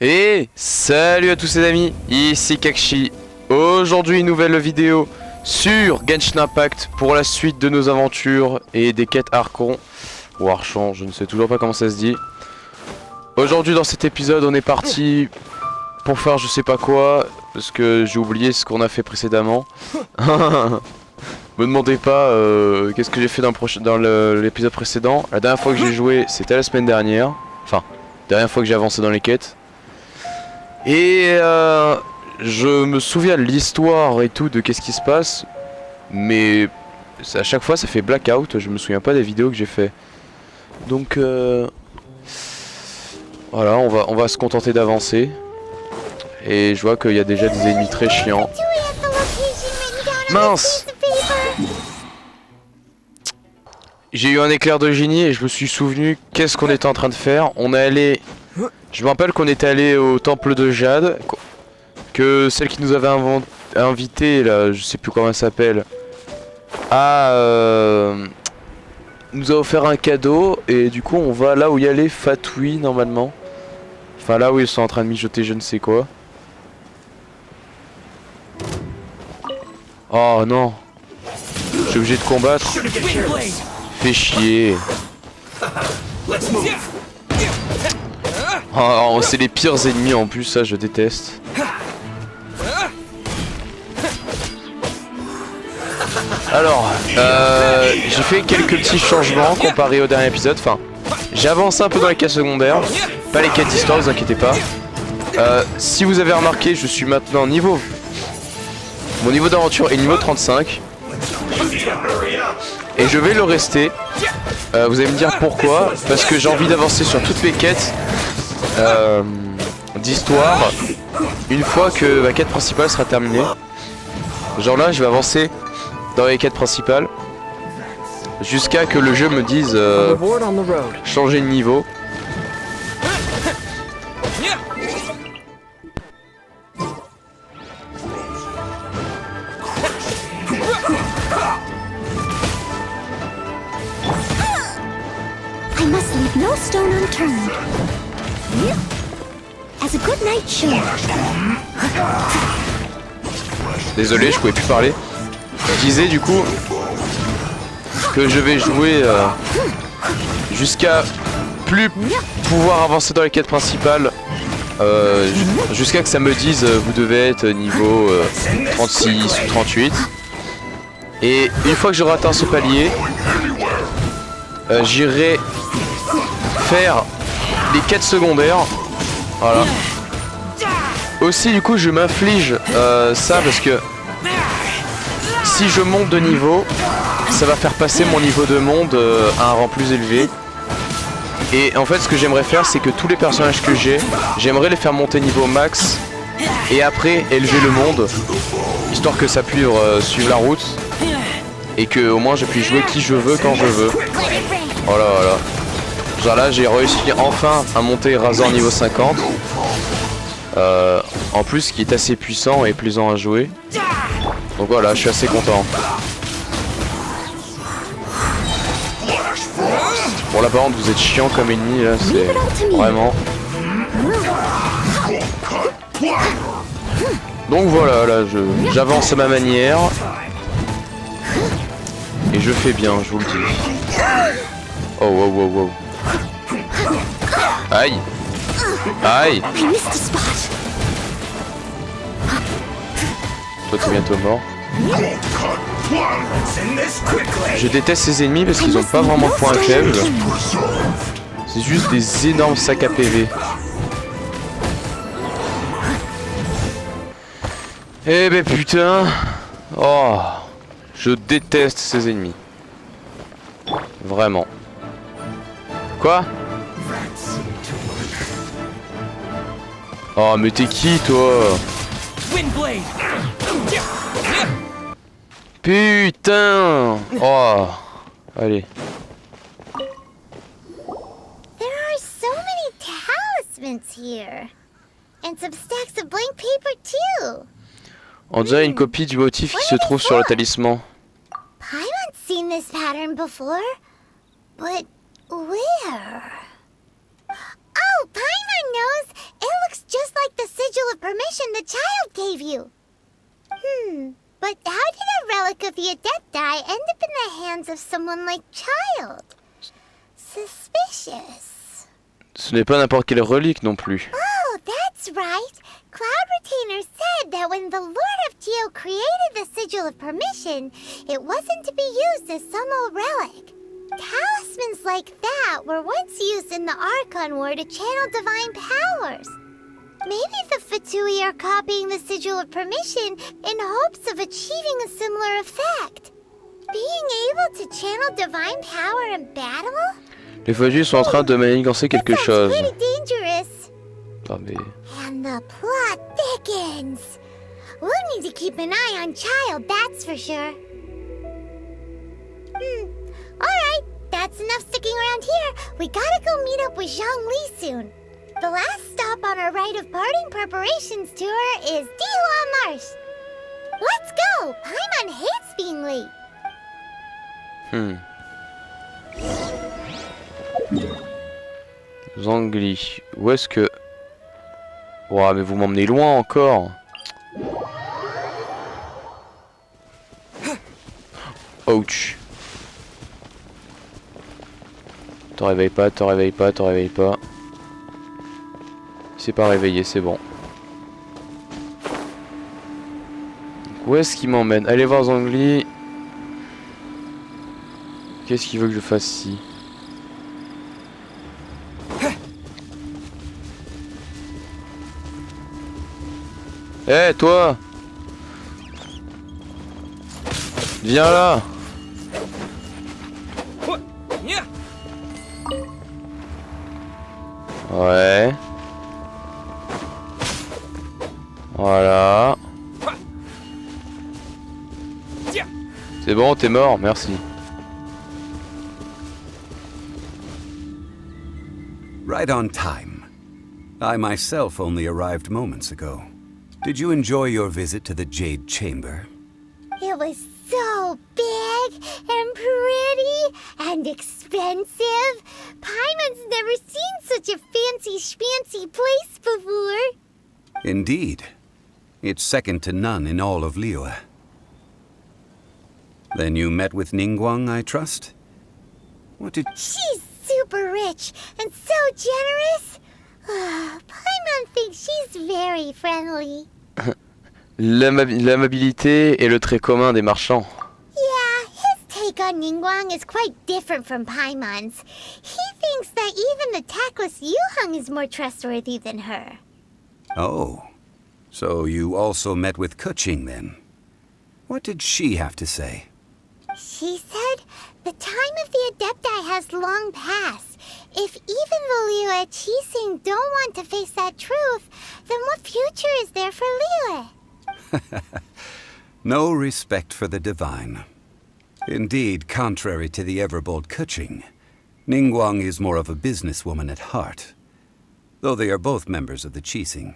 Et salut à tous les amis, ici Kakshi. Aujourd'hui une nouvelle vidéo sur Genshin Impact pour la suite de nos aventures et des quêtes Archon ou Archon, je ne sais toujours pas comment ça se dit. Aujourd'hui dans cet épisode on est parti pour faire je sais pas quoi, parce que j'ai oublié ce qu'on a fait précédemment. Me demandez pas qu'est-ce que j'ai fait dans l'épisode précédent. La dernière fois que j'ai joué c'était la semaine dernière. Enfin, la dernière fois que j'ai avancé dans les quêtes. Et je me souviens de l'histoire et tout, de qu'est-ce qui se passe. Mais à chaque fois ça fait blackout, je me souviens pas des vidéos que j'ai fait. Donc voilà, on va se contenter d'avancer. Et je vois qu'il y a déjà des ennemis très chiants. Mince! J'ai eu un éclair de génie et je me suis souvenu qu'est-ce qu'on était en train de faire. On est allé... Je me rappelle qu'on était allé au temple de Jade. Que celle qui nous avait invité, là, je sais plus comment elle s'appelle, nous a offert un cadeau. Et du coup on va là où il y a les fatouilles normalement. Enfin là où ils sont en train de mijoter je ne sais quoi. Oh non, je suis obligé de combattre. Fais chier. Oh, c'est les pires ennemis en plus, ça je déteste. Alors, j'ai fait quelques petits changements comparé au dernier épisode. Enfin, j'ai avancé un peu dans les quêtes secondaires, pas les quêtes d'histoire, vous inquiétez pas. Si vous avez remarqué, je suis maintenant niveau... Mon niveau d'aventure est niveau 35. Et je vais le rester. Vous allez me dire pourquoi. Parce que j'ai envie d'avancer sur toutes mes quêtes d'histoire une fois que ma quête principale sera terminée. Genre là, je vais avancer dans les quêtes principales jusqu'à que le jeu me dise changer de niveau. I must leave no stone unturned. As a good knight should. Désolé, je pouvais plus parler. Je disais du coup que je vais jouer jusqu'à plus pouvoir avancer dans les quêtes principales, jusqu'à que ça me dise vous devez être niveau 36 ou 38. Et une fois que j'aurai atteint ce palier, j'irai faire les quêtes secondaires. Voilà. Aussi du coup je m'inflige ça parce que si je monte de niveau, ça va faire passer mon niveau de monde à un rang plus élevé. Et en fait ce que j'aimerais faire c'est que tous les personnages que j'ai, j'aimerais les faire monter niveau max. Et après élever le monde, histoire que ça puisse suivre la route. Et que au moins je puisse jouer qui je veux quand je veux. Voilà voilà. Genre là j'ai réussi enfin à monter Razor niveau 50. En plus qui est assez puissant et plaisant à jouer. Donc voilà, je suis assez content. Bon là par contre vous êtes chiant comme ennemi là, c'est vraiment... Donc voilà, là j'avance à ma manière. Et je fais bien, je vous le dis. Oh wow wow wow. Aïe. Aïe. Toi t'es bientôt mort. Je déteste ces ennemis parce qu'ils ont pas vraiment de points faibles. C'est juste des énormes sacs à PV. Eh ben putain. Oh, je déteste ces ennemis. Vraiment. Quoi? Oh mais t'es qui toi? Putain. Oh. Allez. There are so many talismans here. And some stacks of blank paper too. On dirait une copie du motif qui se trouve sur le talisman. Paimon's seen this pattern before. But where? Oh, Paimon knows. It looks permission the child gave you. But how did a relic of the Adepti end up in the hands of someone like Child? Suspicious. Ce n'est pas n'importe quelle relique non plus. Oh, that's right. Cloud Retainer said that when the Lord of Geo created the Sigil of Permission, it wasn't to be used as some old relic. Talismans like that were once used in the Archon War to channel divine powers. Maybe the Fatui are copying the Sigil of Permission in hopes of achieving a similar effect. Being able to channel divine power in battle? Les Fatui sont en train de manigancer quelque chose. Pretty dangerous. Ah, mais... And the plot thickens. We'll need to keep an eye on Child, that's for sure. Alright, that's enough sticking around here. We gotta go meet up with Zhang Li soon. The last stop on our rite of parting preparations tour is Dihua Marsh. Let's go! Paimon hates being late. Zangli. Où est-ce que... Ouah, mais vous m'emmenez loin encore. Ouch. Te réveille pas, te réveille pas, te réveille pas. Il s'est pas réveillé, c'est bon. Où est-ce qu'il m'emmène? Allez voir Zangli. Qu'est-ce qu'il veut que je fasse ici? Eh toi! Viens là! Ouais. Voilà. C'est bon, t'es mort, merci. Right on time. I myself only arrived moments ago. Did you enjoy your visit to the Jade Chamber? It was so big and pretty and expensive. Paimon's never seen such a fancy schmancy place before. Indeed. It's second to none in all of Liyue. Then you met with Ningguang, I trust? What did... She's super rich and so generous. Paimon thinks she's very friendly. L'amabilité est le trait commun des marchands. Yeah, his take on Ningguang is quite different from Paimon's. He thinks that even the tactless Yuheng is more trustworthy than her. Oh. So you also met with Keqing then? What did she have to say? She said the time of the Adepti has long passed. If even the Liyue Qixing don't want to face that truth, then what future is there for Liyue? No respect for the divine. Indeed, contrary to the ever-bold Keqing, Ningguang is more of a businesswoman at heart, though they are both members of the Qixing.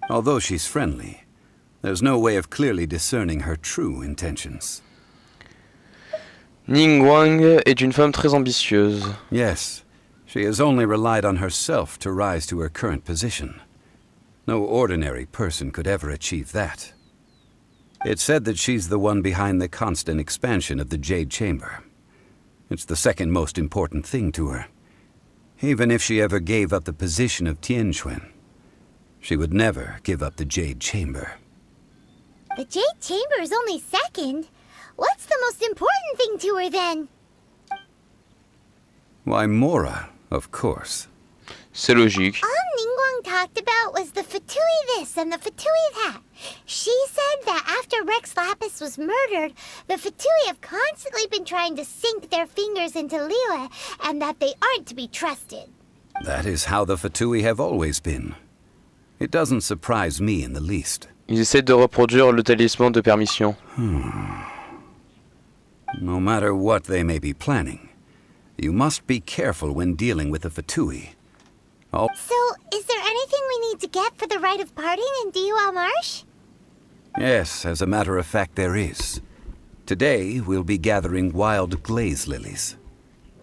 Although she's friendly, there's no way of clearly discerning her true intentions. Ningguang est une femme très ambitieuse. Yes, she has only relied on herself to rise to her current position. No ordinary person could ever achieve that. It's said that she's the one behind the constant expansion of the Jade Chamber. It's the second most important thing to her. Even if she ever gave up the position of Tianquan, she would never give up the Jade Chamber. The Jade Chamber is only second. What's the most important thing to her then? Why, Mora, of course. C'est logique. All Ningguang talked about was the Fatui this and the Fatui that. She said that after Rex Lapis was murdered, the Fatui have constantly been trying to sink their fingers into Liyue, and that they aren't to be trusted. That is how the Fatui have always been. It doesn't surprise me in the least. Ils essaient de reproduire le talisman de permission. No matter what they may be planning, you must be careful when dealing with the Fatui. Oh. So, is there anything we need to get for the rite of parting in Dihua Marsh? Yes, as a matter of fact, there is. Today, we'll be gathering wild glaze lilies.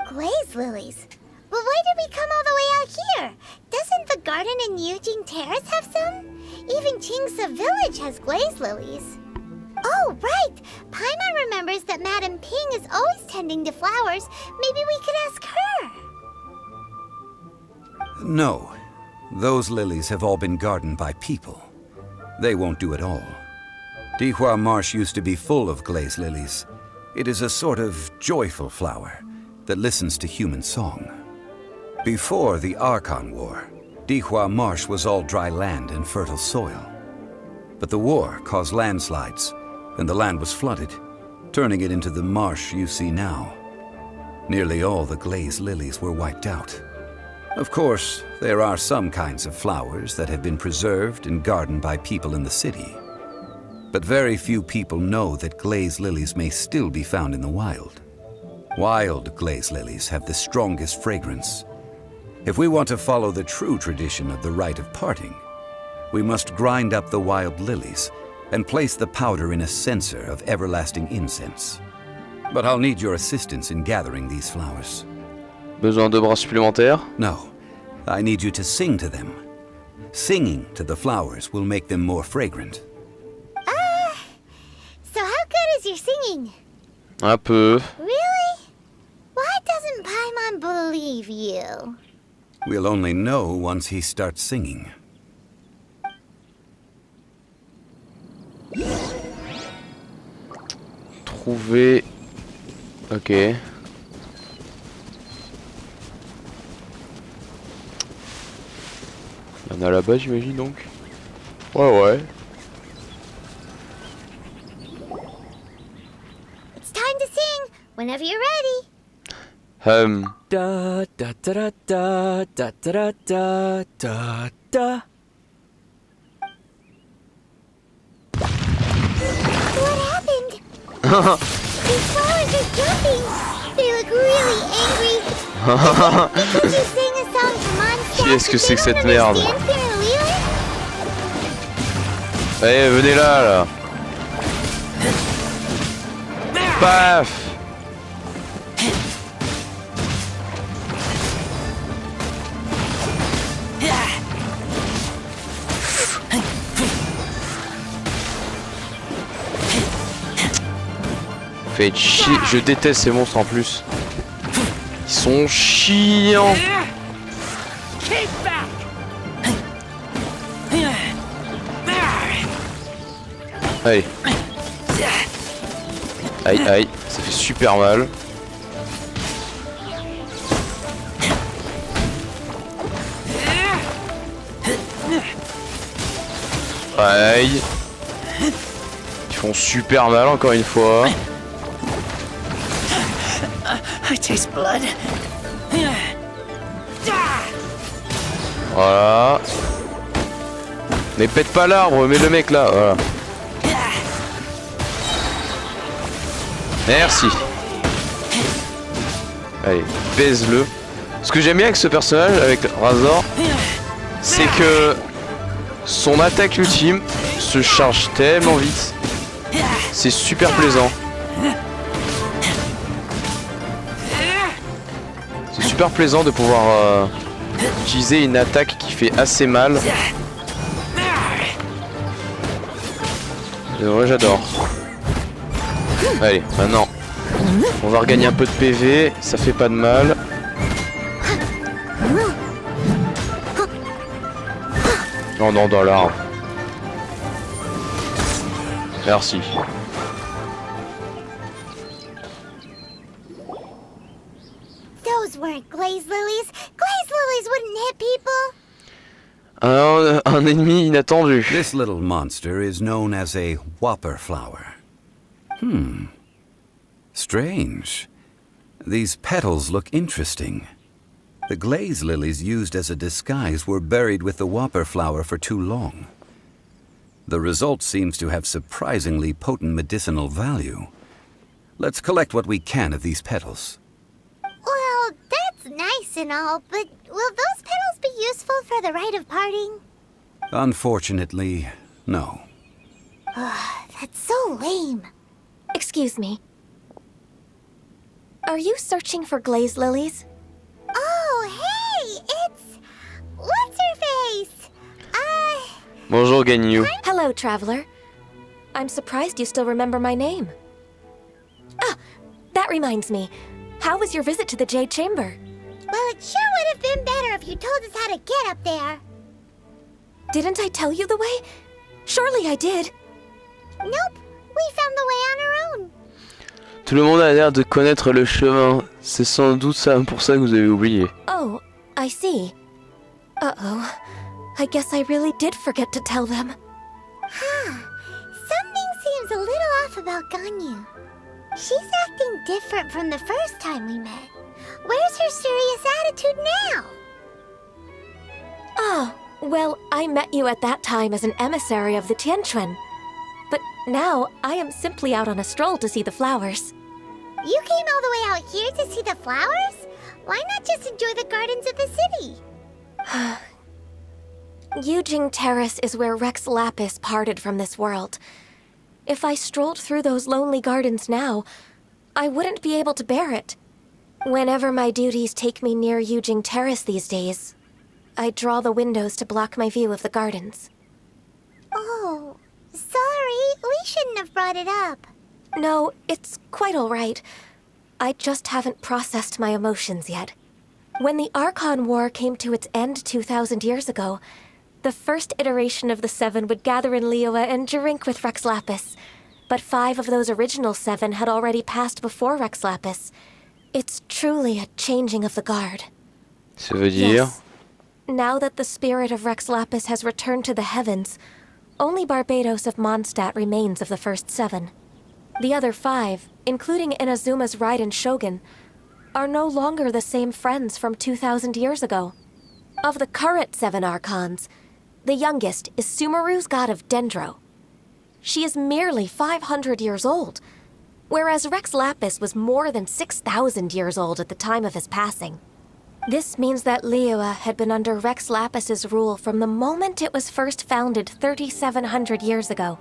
Glaze lilies? But why did we come all the way out here. Doesn't the garden in Eugene Terrace have some? Even Chingsa Village has glaze lilies. Oh, right! Paimon remembers that Madame Ping is always tending to flowers. Maybe we could ask her. No. Those lilies have all been gardened by people. They won't do it all. Dihua Marsh used to be full of glaze lilies. It is a sort of joyful flower that listens to human song. Before the Archon War, Dihua Marsh was all dry land and fertile soil. But the war caused landslides, and the land was flooded, turning it into the marsh you see now. Nearly all the glaze lilies were wiped out. Of course, there are some kinds of flowers that have been preserved and gardened by people in the city. But very few people know that glaze lilies may still be found in the wild. Wild glaze lilies have the strongest fragrance. If we want to follow the true tradition of the rite of parting, we must grind up the wild lilies and place the powder in a censer of everlasting incense. But I'll need your assistance in gathering these flowers. Besoin de bras supplémentaires? No, I need you to sing to them. Singing to the flowers will make them more fragrant. So how good is your singing? Un peu. Really? Why doesn't Paimon believe you? We'll only know once he starts singing. Trouver... Ok. Il y en a là-bas, j'imagine donc. Ouais. It's time to sing, whenever you're ready. Da da da da da da da da da. What happened? These flowers are jumping. They look really angry. Could you sing a song to Monster? Qu'est-ce que c'est que cette merde? Hey, Allez, venez là. Paf. Faites chier, je déteste ces monstres en plus. Ils sont chiants. Allez. Aïe, ça fait super mal. Aïe. Ils font super mal encore une fois. I taste blood. Voilà. Mais pète pas l'arbre, mets le mec là, voilà. Merci. Allez, baise-le. Ce que j'aime bien avec ce personnage, avec Razor, c'est que son attaque ultime se charge tellement vite. C'est super plaisant. C'est super plaisant de pouvoir utiliser une attaque qui fait assez mal. Et ouais, j'adore. Allez, maintenant, on va regagner un peu de PV, ça fait pas de mal. Non, dans l'arbre. Merci. Those weren't glaze lilies. Glaze lilies wouldn't hit people. Un ennemi inattendu. This little monster is known as a whopper flower. Strange. These petals look interesting. The glaze lilies used as a disguise were buried with the whopper flower for too long. The result seems to have surprisingly potent medicinal value. Let's collect what we can of these petals. Well, that's nice and all, but will those petals be useful for the rite of parting? Unfortunately, no. That's so lame. Excuse me. Are you searching for glaze lilies? Oh, hey! Bonjour, Ganyu. Hello, traveler. I'm surprised you still remember my name. Ah, that reminds me. How was your visit to the Jade Chamber? Well, it sure would have been better if you told us how to get up there. Didn't I tell you the way? Surely I did. Nope, we found the way on our own. Tout le monde a l'air de connaître le chemin. C'est sans doute ça pour ça que vous avez oublié. Oh, I see. Uh-oh. I guess I really did forget to tell them. Huh. Something seems a little off about Ganyu. She's acting different from the first time we met. Where's her serious attitude now? Ah, well, I met you at that time as an emissary of the Tianquan. But now, I am simply out on a stroll to see the flowers. You came all the way out here to see the flowers? Why not just enjoy the gardens of the city? Yujing Terrace is where Rex Lapis parted from this world. If I strolled through those lonely gardens now, I wouldn't be able to bear it. Whenever my duties take me near Yujing Terrace these days, I draw the windows to block my view of the gardens. Oh, sorry, we shouldn't have brought it up. No, it's quite all right. I just haven't processed my emotions yet. When the Archon War came to its end 2,000 years ago, the first iteration of the Seven would gather in Liyue and drink with Rex Lapis. But 5 of those original 7 had already passed before Rex Lapis. It's truly a changing of the guard. Ça veut dire... Yes. Now that the spirit of Rex Lapis has returned to the heavens, only Barbados of Mondstadt remains of the first 7. The other 5, including Inazuma's Raiden Shogun, are no longer the same friends from 2,000 years ago. Of the current 7 Archons, the youngest is Sumeru's god of Dendro. She is merely 500 years old, whereas Rex Lapis was more than 6,000 years old at the time of his passing. This means that Liyue had been under Rex Lapis's rule from the moment it was first founded 3,700 years ago.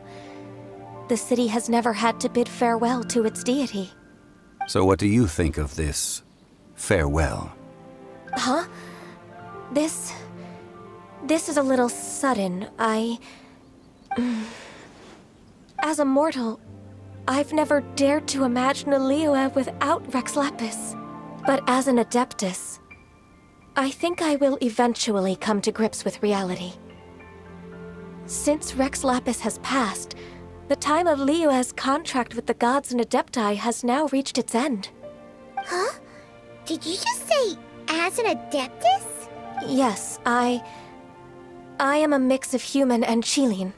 The city has never had to bid farewell to its deity. So what do you think of this farewell? Huh? This is a little sudden. As a mortal, I've never dared to imagine a Liyue without Rex Lapis. But as an Adeptus, I think I will eventually come to grips with reality. Since Rex Lapis has passed, the time of Liyue's contract with the gods and Adepti has now reached its end. Huh? Did you just say, as an Adeptus? Yes, I am a mix of human and Chilean.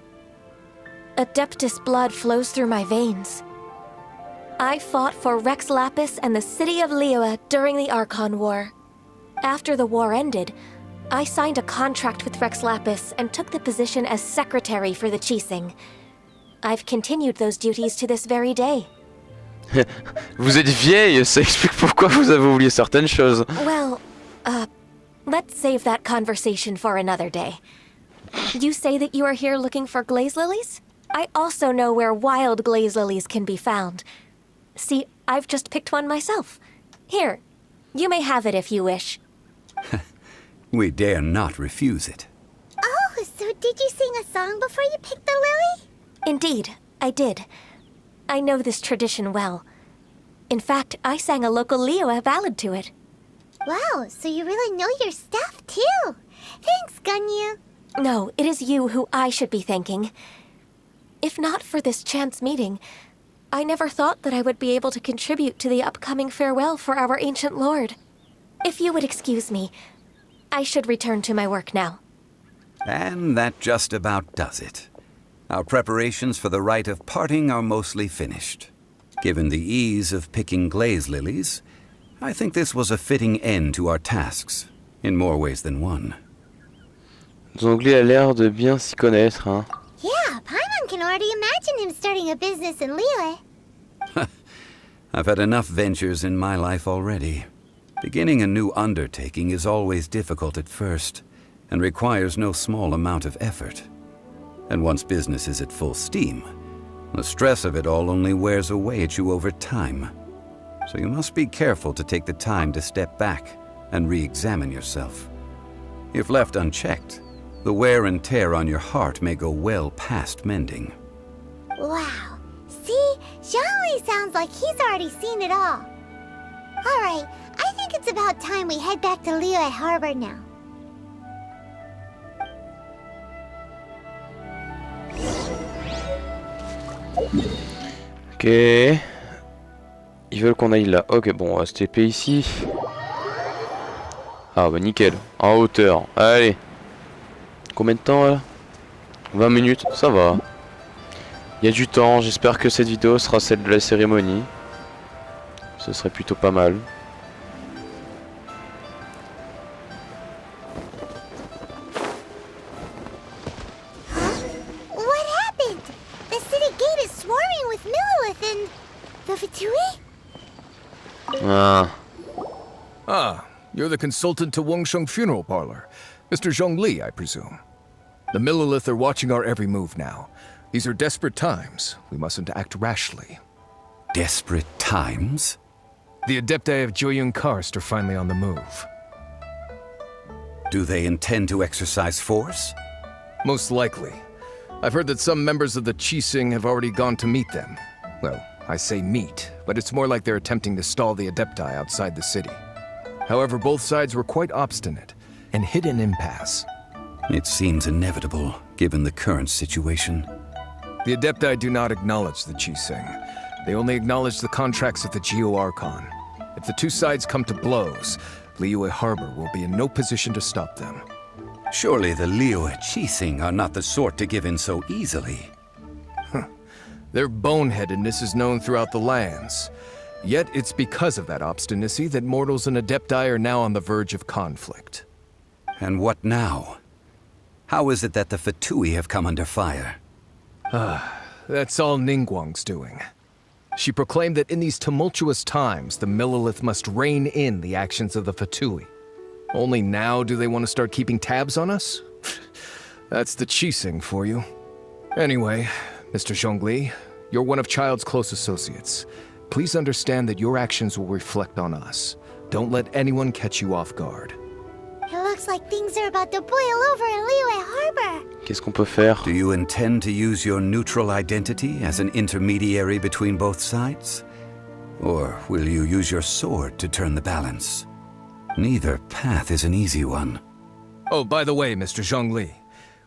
Adeptus blood flows through my veins. I fought for Rex Lapis and the city of Liyue during the Archon War. After the war ended, I signed a contract with Rex Lapis and took the position as secretary for the Qixing. I've continued those duties to this very day. Vous êtes vieille, ça explique pourquoi vous avez oublié certaines choses. Well, let's save that conversation for another day. You say that you are here looking for glaze lilies? I also know where wild glaze lilies can be found. See, I've just picked one myself. Here, you may have it if you wish. We dare not refuse it. Oh, so did you sing a song before you picked the lily? Indeed, I did. I know this tradition well. In fact, I sang a local Liyue ballad to it. Wow, so you really know your stuff, too. Thanks, Ganyu. No, it is you who I should be thanking. If not for this chance meeting, I never thought that I would be able to contribute to the upcoming farewell for our ancient lord. If you would excuse me, I should return to my work now. And that just about does it. Our preparations for the rite of parting are mostly finished. Given the ease of picking glaze lilies, I think this was a fitting end to our tasks, in more ways than one. Zongli a l'air de bien s'y connaître, hein. Yeah, Paimon can already imagine him starting a business in Liyue. I've had enough ventures in my life already. Beginning a new undertaking is always difficult at first, and requires no small amount of effort. And once business is at full steam, the stress of it all only wears away at you over time. So you must be careful to take the time to step back and re-examine yourself. If left unchecked, The wear and tear on your heart may go well past mending. Wow. See? Zhongli sounds like he's already seen it all. Alright, I think it's about time we head back to Liyue Harbor now. Ok. Ils veulent qu'on aille là. Ok, bon, on va se TP ici. Ah bah nickel. En hauteur. Allez. Combien de temps là? 20 minutes, ça va. Il y a du temps, j'espère que cette vidéo sera celle de la cérémonie. Ce serait plutôt pas mal. What happened? The city gate is swarming with Millilith and... the Fatui? Ah. Ah, you're the consultant to Wangsheng Funeral Parlor. Mr. Zhongli, I presume. The Millilith are watching our every move now. These are desperate times. We mustn't act rashly. Desperate times? The Adepti of Joyun Karst are finally on the move. Do they intend to exercise force? Most likely. I've heard that some members of the Qixing have already gone to meet them. Well, I say meet, but it's more like they're attempting to stall the Adepti outside the city. However, both sides were quite obstinate and hit an impasse. It seems inevitable, given the current situation. The Adepti do not acknowledge the Qixing. They only acknowledge the contracts of the Geo-Archon. If the two sides come to blows, Liyue Harbor will be in no position to stop them. Surely the Liyue Qixing are not the sort to give in so easily. Their boneheadedness is known throughout the lands. Yet it's because of that obstinacy that mortals and Adepti are now on the verge of conflict. And what now? How is it that the Fatui have come under fire? That's all Ningguang's doing. She proclaimed that in these tumultuous times, the Millilith must rein in the actions of the Fatui. Only now do they want to start keeping tabs on us? That's the Qixing for you. Anyway, Mr. Zhongli, you're one of Child's close associates. Please understand that your actions will reflect on us. Don't let anyone catch you off guard. It looks like things are about to boil over in Liyue Harbor. Qu'est-ce qu'on peut faire? Do you intend to use your neutral identity as an intermediary between both sides? Or will you use your sword to turn the balance? Neither path is an easy one. Oh, by the way, Mr. Zhongli,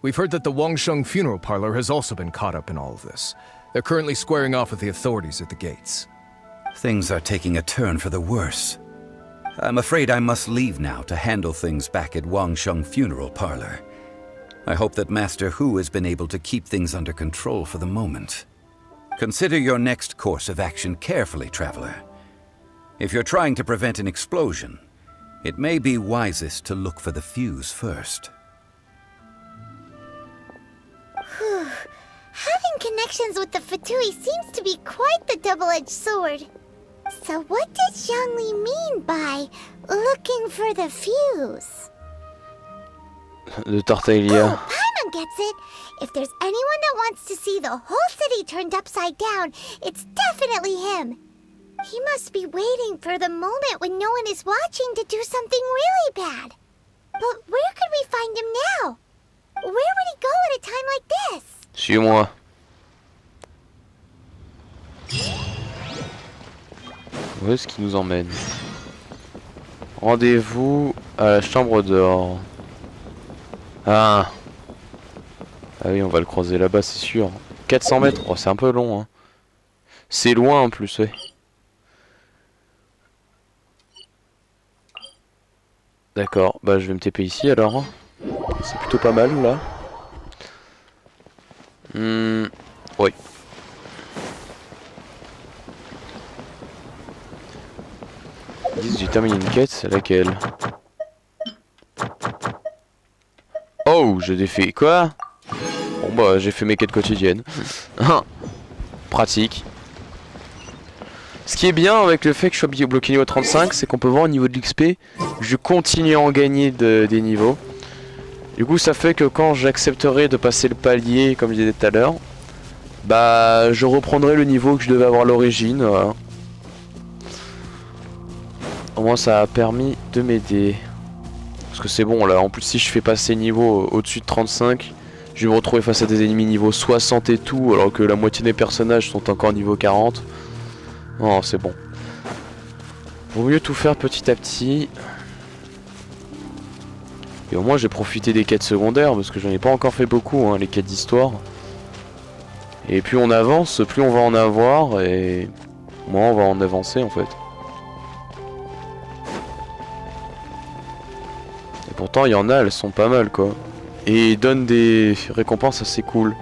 we've heard that the Wangsheng Funeral Parlor has also been caught up in all of this. They're currently squaring off with the authorities at the gates. Things are taking a turn for the worse. I'm afraid I must leave now to handle things back at Wangsheng Funeral Parlor. I hope that Master Hu has been able to keep things under control for the moment. Consider your next course of action carefully, Traveler. If you're trying to prevent an explosion, it may be wisest to look for the fuse first. Having connections with the Fatui seems to be quite the double-edged sword. So what did Zhongli mean by looking for the fuse? De Tartaglia. Oh, Paimon gets it. If there's anyone that wants to see the whole city turned upside down, it's definitely him. He must be waiting for the moment when no one is watching to do something really bad. But where could we find him now? Where would he go at a time like this? Suis-moi. Où est-ce qu'il nous emmène? Rendez-vous à la chambre d'or. Ah. Ah oui, on va le croiser là-bas, c'est sûr. 400 mètres, oh, c'est un peu long. Hein. C'est loin en plus, ouais. D'accord, bah je vais me TP ici alors. C'est plutôt pas mal là. Oui. Ils disent j'ai terminé une quête, c'est laquelle? Oh, j'ai défait quoi? Bon bah j'ai fait mes quêtes quotidiennes. Pratique. Ce qui est bien avec le fait que je sois bloqué niveau 35, c'est qu'on peut voir au niveau de l'XP, je continue à en gagner des niveaux. Du coup ça fait que quand j'accepterai de passer le palier, comme je disais tout à l'heure, bah je reprendrai le niveau que je devais avoir à l'origine. Voilà. Au moins ça a permis de m'aider. Parce que c'est bon là, en plus si je fais passer niveau au-dessus de 35, je vais me retrouver face à des ennemis niveau 60 et tout, alors que la moitié des personnages sont encore niveau 40. Non, c'est bon. Vaut mieux tout faire petit à petit. Et au moins j'ai profité des quêtes secondaires, parce que j'en ai pas encore fait beaucoup, hein, les quêtes d'histoire. Et plus on avance, plus on va en avoir, et moins on va en avancer en fait. Et pourtant il y en a, elles sont pas mal quoi. Et ils donnent des récompenses assez cool.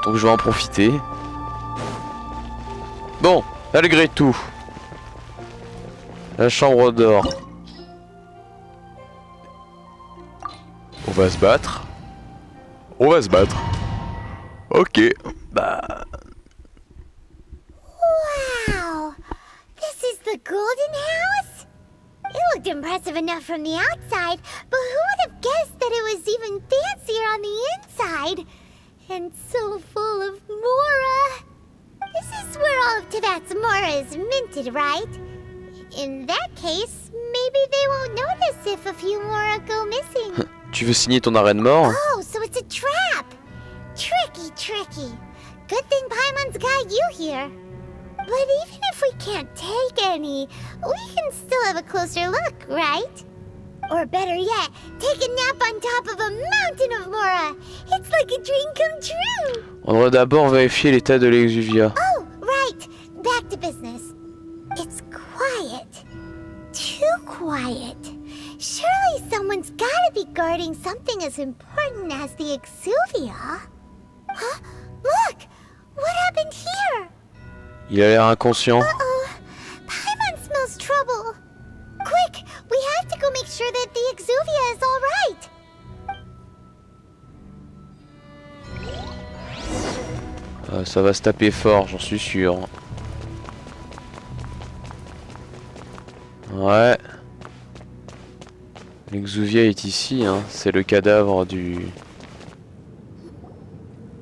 Donc je vais en profiter. Bon, malgré tout. La chambre d'or. On va se battre. On va se battre. Ok. Bah. Wow! This is the Golden House? It looked impressive enough from the outside, but who would have guessed that it was even fancier on the inside? And so full of Mora. This is where all of Tibet's Mora is minted, right? In that case, maybe they won't notice if a few Mora go missing. Tu veux signer ton arène mort? Oh, so it's a trap! Tricky, tricky. Good thing Paimon's got you here. But even if we can't take any, we can still have a closer look, right? Or better yet, take a nap on top of a mountain of Mora. It's like a dream come true. On doit d'abord vérifier l'état de l'exuvia. Oh, right. Back to business. It's quiet. Too quiet. Surely someone's gotta be guarding something as important as the exuvia. Huh? Look! What happened here? Il a l'air inconscient. Uh-oh. Paimon smells trouble. Quick! We have to go make sure that the exuvia is all right. Ça va se taper fort, j'en suis sûr. Ouais. L'exuvia est ici, hein. C'est le cadavre du...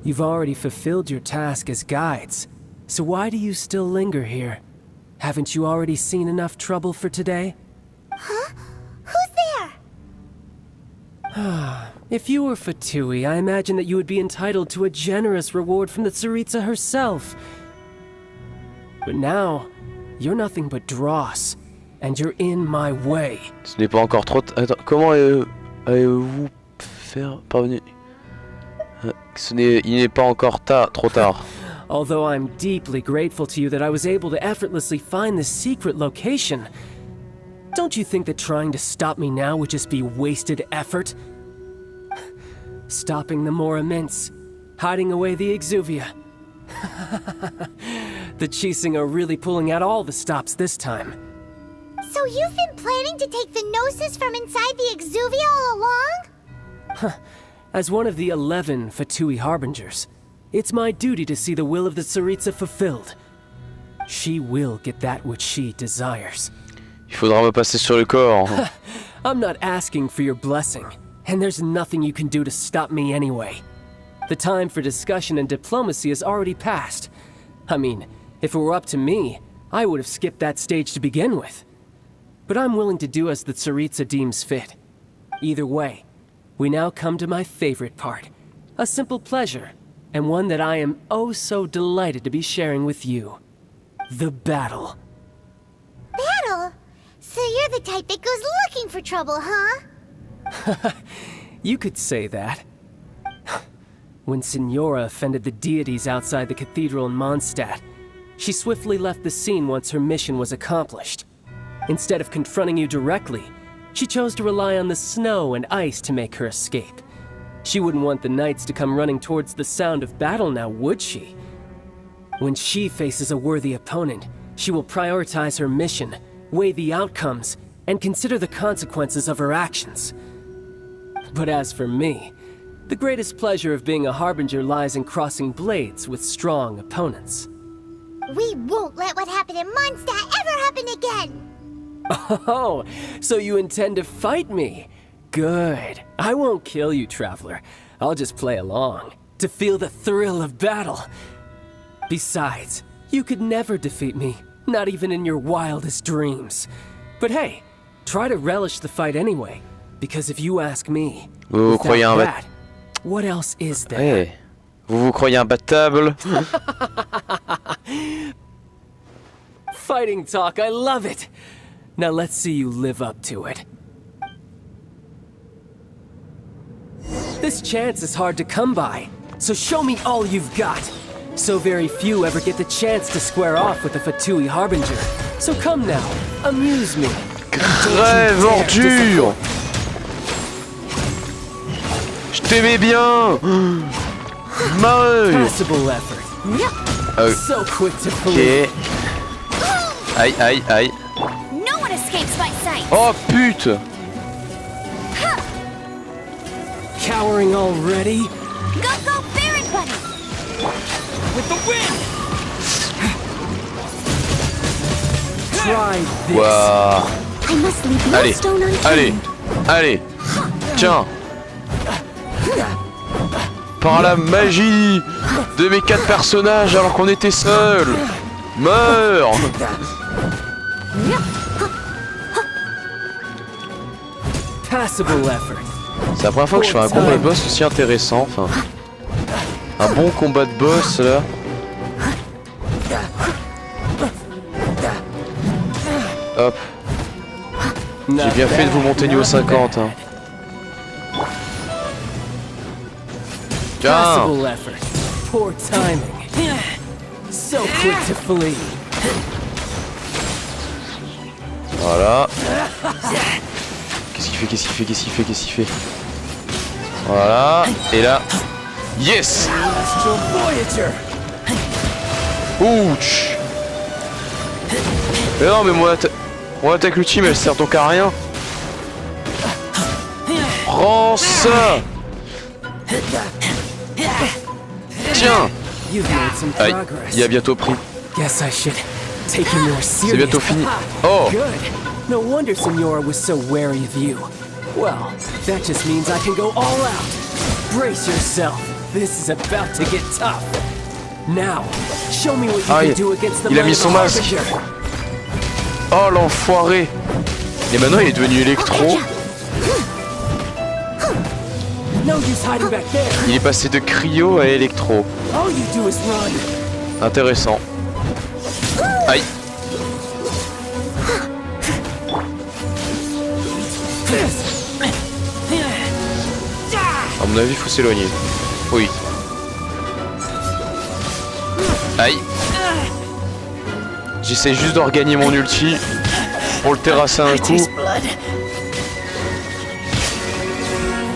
You've already fulfilled your task as guides, so why do you still linger here? Haven't you already seen enough trouble for today? Huh? Who's there? If you were Fatui, I imagine that you would be entitled to a generous reward from the Tsaritsa herself. But now, you're nothing but dross, and you're in my way. Ce n'est pas encore trop... Attends, comment allez-vous faire parvenir... Il n'est pas encore trop tard. Although I'm deeply grateful to you that I was able to effortlessly find this secret location, don't you think that trying to stop me now would just be wasted effort? Stopping the Mora mints, hiding away the exuvia. The Chising are really pulling out all the stops this time. So you've been planning to take the Gnosis from inside the exuvia all along? As one of the 11 Fatui Harbingers, it's my duty to see the will of the Tsaritsa fulfilled. She will get that which she desires. Il faudra me passer sur le corps. I'm not asking for your blessing, and there's nothing you can do to stop me anyway. The time for discussion and diplomacy has already passed. I mean, if it were up to me, I would have skipped that stage to begin with. But I'm willing to do as the Tsaritsa deems fit. Either way, we now come to my favorite part. A simple pleasure, and one that I am oh so delighted to be sharing with you. The battle. Battle? So you're the type that goes looking for trouble, huh? You could say that. When Signora offended the deities outside the cathedral in Mondstadt, she swiftly left the scene once her mission was accomplished. Instead of confronting you directly, she chose to rely on the snow and ice to make her escape. She wouldn't want the knights to come running towards the sound of battle now, would she? When she faces a worthy opponent, she will prioritize her mission, weigh the outcomes, and consider the consequences of her actions. But as for me, the greatest pleasure of being a Harbinger lies in crossing blades with strong opponents. We won't let what happened in Mondstadt ever happen again! Oh, so you intend to fight me? Good. I won't kill you, Traveler. I'll just play along, to feel the thrill of battle. Besides, you could never defeat me, not even in your wildest dreams. But hey, try to relish the fight anyway, Because if you ask me, Vous croyez without that, what else is there? Eh, vous croyez imbattable? Fighting talk, I love it. Now let's see you live up to it. This chance is hard to come by, so show me all you've got. So very few ever get the chance to square off with the Fatui Harbinger. So come now, amuse me. Crève, ordure! Je t'aimais bien! Marie! Passable effort. So quick to flee. Ok. Aïe, aïe, aïe. No one escapes my sight. Oh pute! Cowering already? Go, Baron Bunny. With the wind! Try this. Waouh! I must leave no Allez, stone unturned. allez, allez! Tiens! Par la magie de mes 4 personnages alors qu'on était seuls! Meurs! Passable effort. C'est la première fois que je fais un combat de boss aussi intéressant, enfin... Un bon combat de boss là. Hop, j'ai bien fait de vous monter niveau 50 hein. Tiens! Passable effort. Poor timing. So quick to flee. Voilà. Qu'est-ce qu'il fait? Qu'est-ce qu'il fait? Qu'est-ce qu'il fait? Qu'est-ce qu'il fait? Voilà. Et là. Yes! Celestial Voyager. Ouch! Mais non mais mon attaque ultime elle sert donc à rien. Prends ça! Tiens! You've made some Aïe, progress. il a bientôt pris. Guess I should take you more serious. C'est bientôt fini. Oh! Good. No wonder Senora was so wary of you. Well, that just means I can go all out. Brace yourself. This is about to get tough. Now, show me what you Aïe, can do against the il a might mis of son the masque. Harbinger. Oh l'enfoiré! Et maintenant il est devenu électro. No use hiding back there. Il est passé de cryo à électro. All you do is run. Intéressant. Aïe! À mon avis, il faut s'éloigner. Oui. Aïe! J'essaie juste de regagner mon ulti pour le terrasser un coup.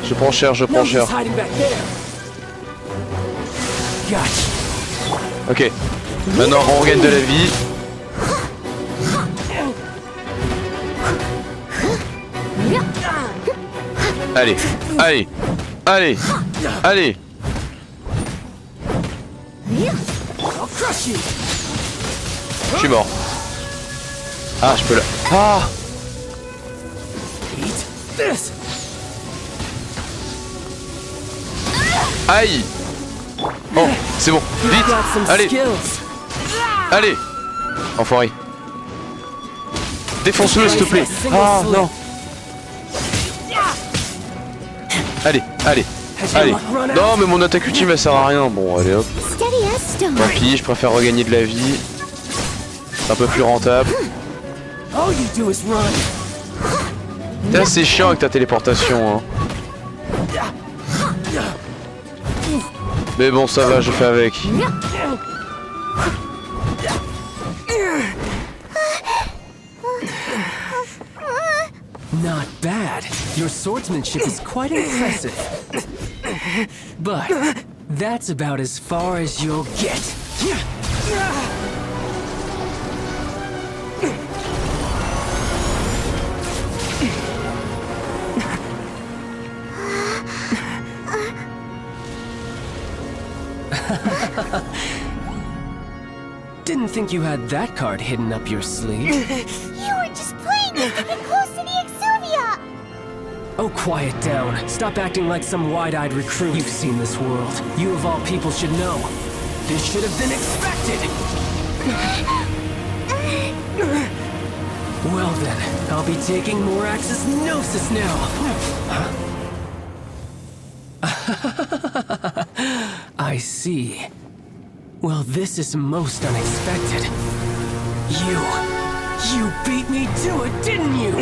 Je prends cher, je No prends use cher. hiding back there. Gotcha. Ok. Maintenant, on regagne de la vie. Allez, allez, allez, allez. I'll crush you. Je suis mort. Ah, je peux la... Ah! Eat this. Aïe! Oh, c'est bon. You've Vite! got some Allez, skills. allez! Enfoiré. Défonce-le, s'il te plaît. Ah, non. Allez, allez, allez. Non, mais mon attaque ultime, elle sert à rien. Bon, allez, hop. Steady as stone. Tant pis, je préfère regagner de la vie. C'est un peu plus rentable. All you do is run. Là, c'est chiant avec ta téléportation, hein. Mais bon, ça va, je fais avec. Not bad. Your swordsmanship is quite impressive. But that's about as far as you'll get. Didn't think you had that card hidden up your sleeve. You were just playing it to get close to the Exuvia. Oh, quiet down. Stop acting like some wide-eyed recruit. You've seen this world. You of all people should know. This should have been expected. Well then, I'll be taking Morax's Gnosis now. I see. Well, this is most unexpected. You beat me to it, didn't you?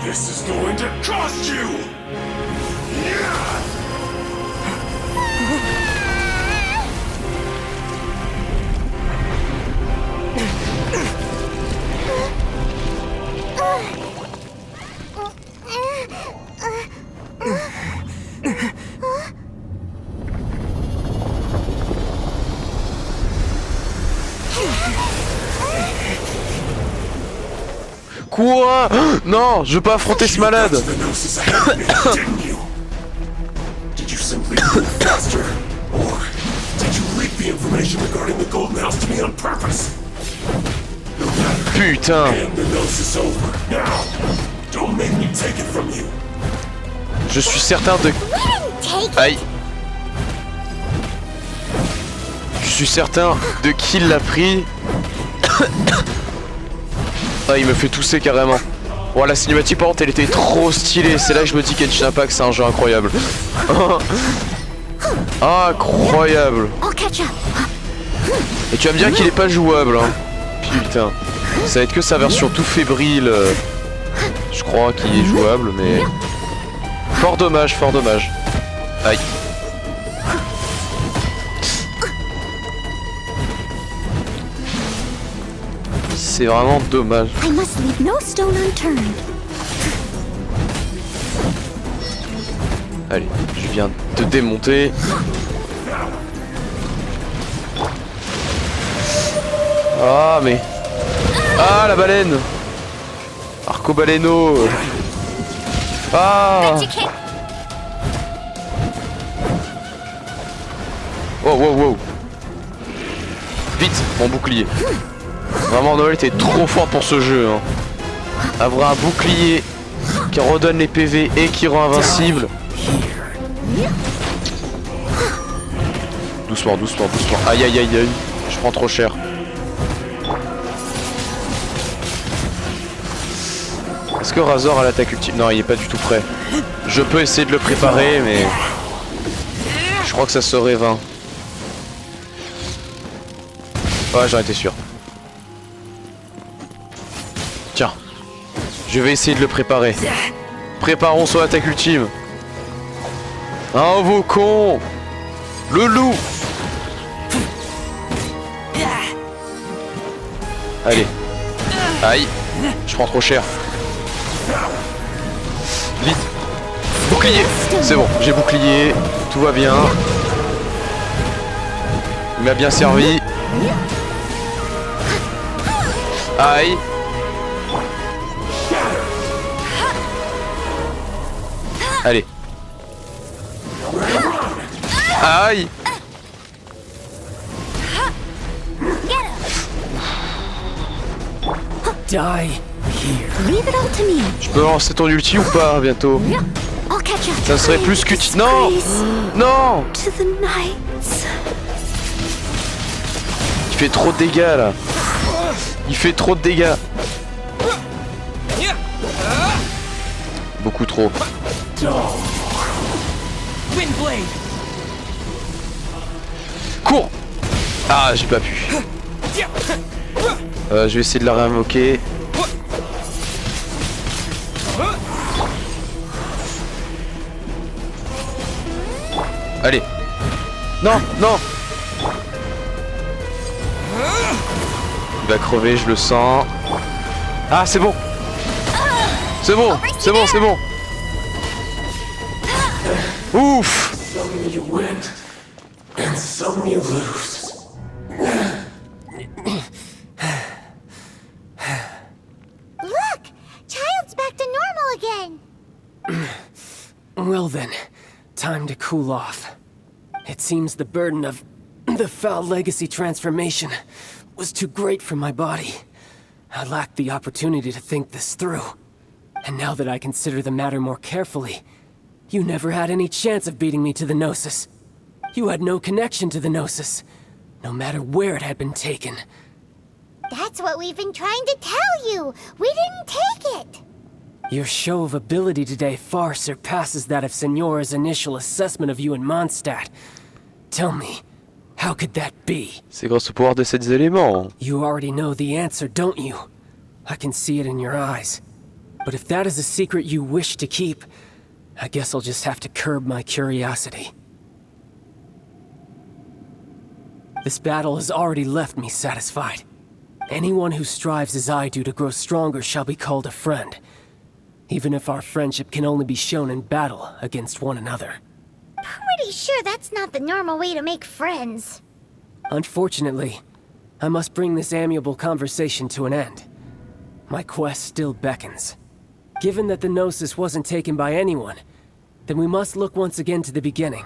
This is going to cost you! Quoi? Non, je veux pas affronter ce malade. The gnosis ahead of me, didn't you? Did you simply move faster? Or did you leak the information regarding the golden house to me on purpose? No matter. Putain. And the gnosis over. Now, don't make me take it from you. Je suis certain de... We didn't take it. Aïe. Je suis certain de qui l'a pris. Ah, il me fait tousser carrément. Oh, la cinématique par contre elle était trop stylée. C'est là que je me dis Genshin Impact c'est un jeu incroyable. Incroyable. I'll catch up. Et tu vas me dire qu'il est pas jouable hein. Putain. Ça va être que sa version tout fébrile. Je crois qu'il est jouable mais... Fort dommage, fort dommage. Aïe. C'est vraiment dommage. I must leave no stone unturned. Allez, je viens de démonter. Ah mais... Ah la baleine. Arcobaleno. Ah. Wow wow wow. Vite, mon bouclier. Vraiment Noël t'es trop fort pour ce jeu hein. Avoir un bouclier qui redonne les PV et qui rend invincible. Doucement, doucement, doucement. Aïe aïe aïe aïe. Je prends trop cher. Est-ce que Razor a l'attaque ultime? Non, il est pas du tout prêt. Je peux essayer de le préparer, mais... Je crois que ça serait vain. Ouais, j'en étais sûr. Tiens. Je vais essayer de le préparer. Préparons son attaque ultime. Invoquons le loup. Allez. Aïe. Je prends trop cher. Vite. Bouclier. C'est bon, j'ai bouclier. Tout va bien. Il m'a bien servi. Aïe. Allez. Aïe. Die here. Leave it all to me. Je peux lancer ton ulti ou pas bientôt? I'll catch up. Ça serait plus qu'utile. Non. Non. To the nights. Il fait trop de dégâts là. Il fait trop de dégâts. Beaucoup trop. Windblade. Cours. Ah, j'ai pas pu. Je vais essayer de la réinvoquer. Allez. Non, non. Il va crever, je le sens. Ah, c'est bon. C'est bon, c'est bon, c'est bon. Ouf. Some you win, and some you lose. Well then, time to cool off. It seems the burden of the foul legacy transformation was too great for my body. I lacked the opportunity to think this through. And now that I consider the matter more carefully, you never had any chance of beating me to the Gnosis. You had no connection to the Gnosis, no matter where it had been taken. That's what we've been trying to tell you! We didn't take it! Your show of ability today far surpasses that of Signora's initial assessment of you in Mondstadt. Tell me, how could that be? C'est grâce au pouvoir de ces éléments. You already know the answer, don't you? I can see it in your eyes. But if that is a secret you wish to keep, I guess I'll just have to curb my curiosity. This battle has already left me satisfied. Anyone who strives as I do to grow stronger shall be called a friend, even if our friendship can only be shown in battle against one another. Pretty sure that's not the normal way to make friends. Unfortunately, I must bring this amiable conversation to an end. My quest still beckons. Given that the Gnosis wasn't taken by anyone, then we must look once again to the beginning.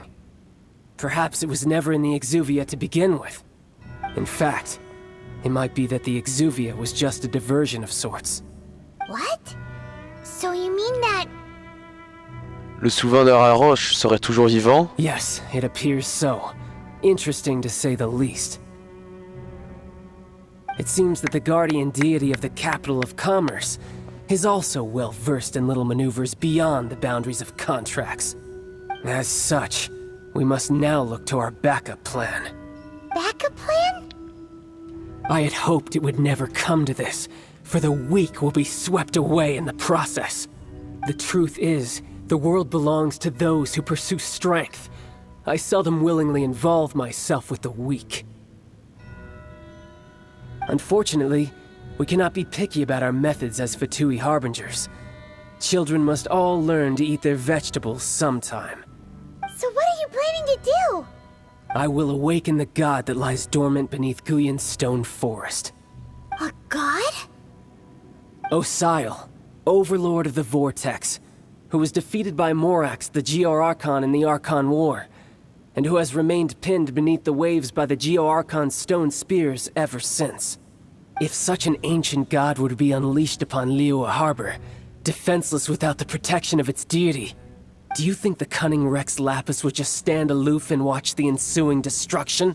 Perhaps it was never in the Exuvia to begin with. In fact, it might be that the Exuvia was just a diversion of sorts. What? So you mean that... Le souverain de la Roche serait toujours vivant? Yes, it appears so. Interesting to say the least. It seems that the guardian deity of the capital of commerce is also well versed in little maneuvers beyond the boundaries of contracts. As such, we must now look to our backup plan. Backup plan? I had hoped it would never come to this, for the weak will be swept away in the process. The truth is, the world belongs to those who pursue strength. I seldom willingly involve myself with the weak. Unfortunately, we cannot be picky about our methods as Fatui Harbingers. Children must all learn to eat their vegetables sometime. So what are you planning to do? I will awaken the god that lies dormant beneath Guyon's stone forest. A god? Osial, overlord of the Vortex, who was defeated by Morax, the Geo-Archon in the Archon War, and who has remained pinned beneath the waves by the Geo-Archon's stone spears ever since. If such an ancient god were to be unleashed upon Liyue Harbor, defenseless without the protection of its deity, do you think the cunning Rex Lapis would just stand aloof and watch the ensuing destruction?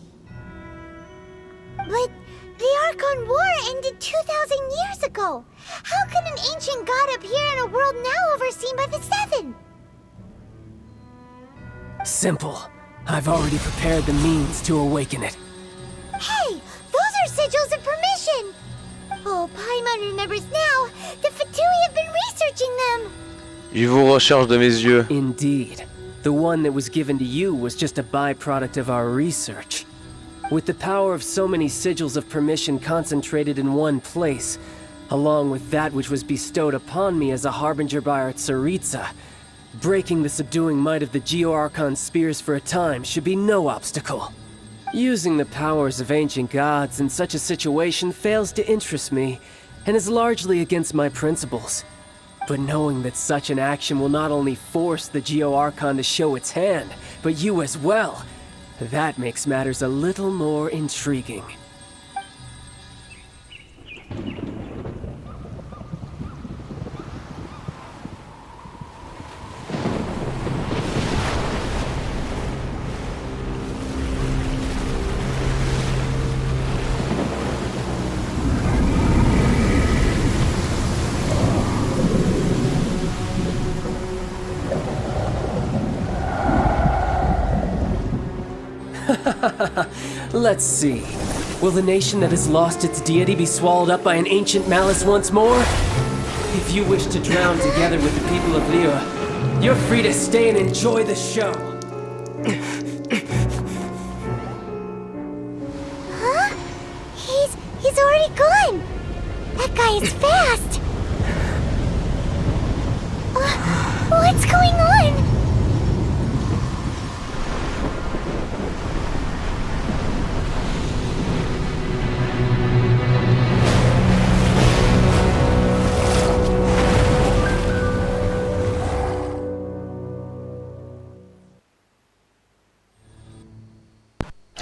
But the Archon War ended 2,000 years ago. How can an ancient god appear in a world now overseen by the Seven? Simple. I've already prepared the means to awaken it. Hey, those are sigils of permission! Oh, Paimon remembers now. The Fatui have been researching them. Je vous recherche de mes yeux. Indeed. The one that was given to you was just a byproduct of our research. With the power of so many sigils of permission concentrated in one place, along with that which was bestowed upon me as a harbinger by our Tsaritsa, breaking the subduing might of the Geo-Archon spears for a time should be no obstacle. Using the powers of ancient gods in such a situation fails to interest me, and is largely against my principles. But knowing that such an action will not only force the Geo-Archon to show its hand, but you as well, that makes matters a little more intriguing. Let's see. Will the nation that has lost its deity be swallowed up by an ancient malice once more? If you wish to drown together with the people of Liyue, you're free to stay and enjoy the show. Huh? He's already gone. That guy is fast. What's going on?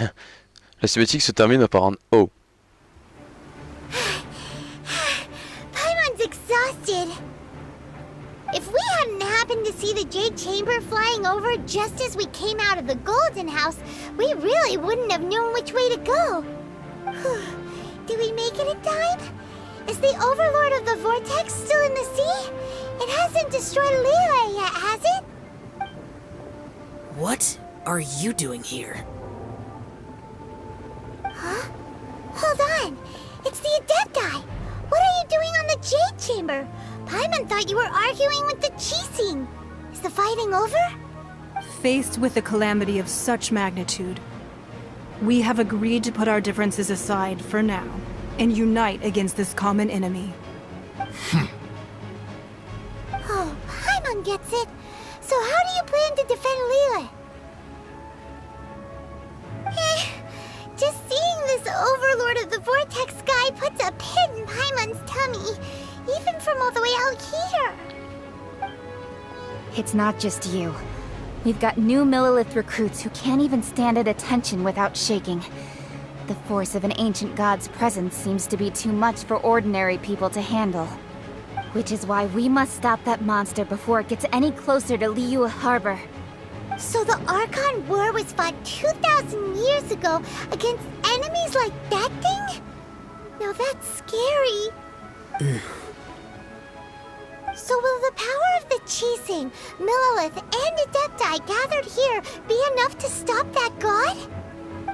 La cinématique se termine par un O. Paimon's exhausted. If we hadn't happened to see the Jade Chamber flying over just as we came out of the Golden House, we really wouldn't have known which way to go. Did we make it in time? Is the Overlord of the Vortex still in the sea? It hasn't destroyed Liyue yet, has it? What are you doing here? Huh? Hold on. It's the Adepti. What are you doing on the Jade Chamber? Paimon thought you were arguing with the Qixing. Is the fighting over? Faced with a calamity of such magnitude, we have agreed to put our differences aside for now and unite against this common enemy. Oh, Paimon gets it. So how do you plan to defend Liyue? Just seeing this Overlord of the Vortex guy puts a pit in Paimon's tummy, even from all the way out here. It's not just you. We've got new Millilith recruits who can't even stand at attention without shaking. The force of an ancient god's presence seems to be too much for ordinary people to handle. Which is why we must stop that monster before it gets any closer to Liyue Harbor. So the Archon War was fought 2,000 years ago against enemies like that thing? Now that's scary. So will the power of the Qixing, Millilith, and Adepti gathered here be enough to stop that god?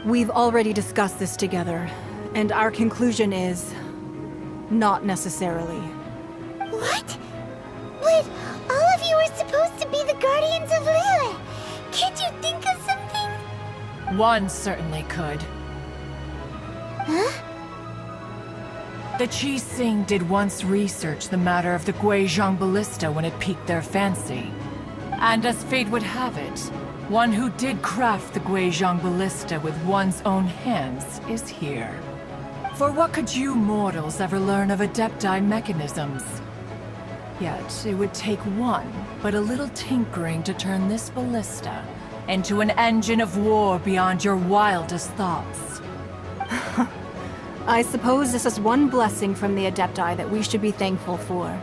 We've already discussed this together, and our conclusion is... not necessarily. What? But all of you are supposed to be the guardians of Liyue. Can't you think of something? One certainly could. Huh? The Qixing did once research the matter of the Guizhong Ballista when it piqued their fancy. And as fate would have it, one who did craft the Guizhong Ballista with one's own hands is here. For what could you mortals ever learn of Adepti mechanisms? Yet, it would take one, but a little tinkering to turn this ballista into an engine of war beyond your wildest thoughts. I suppose this is one blessing from the Adepti that we should be thankful for.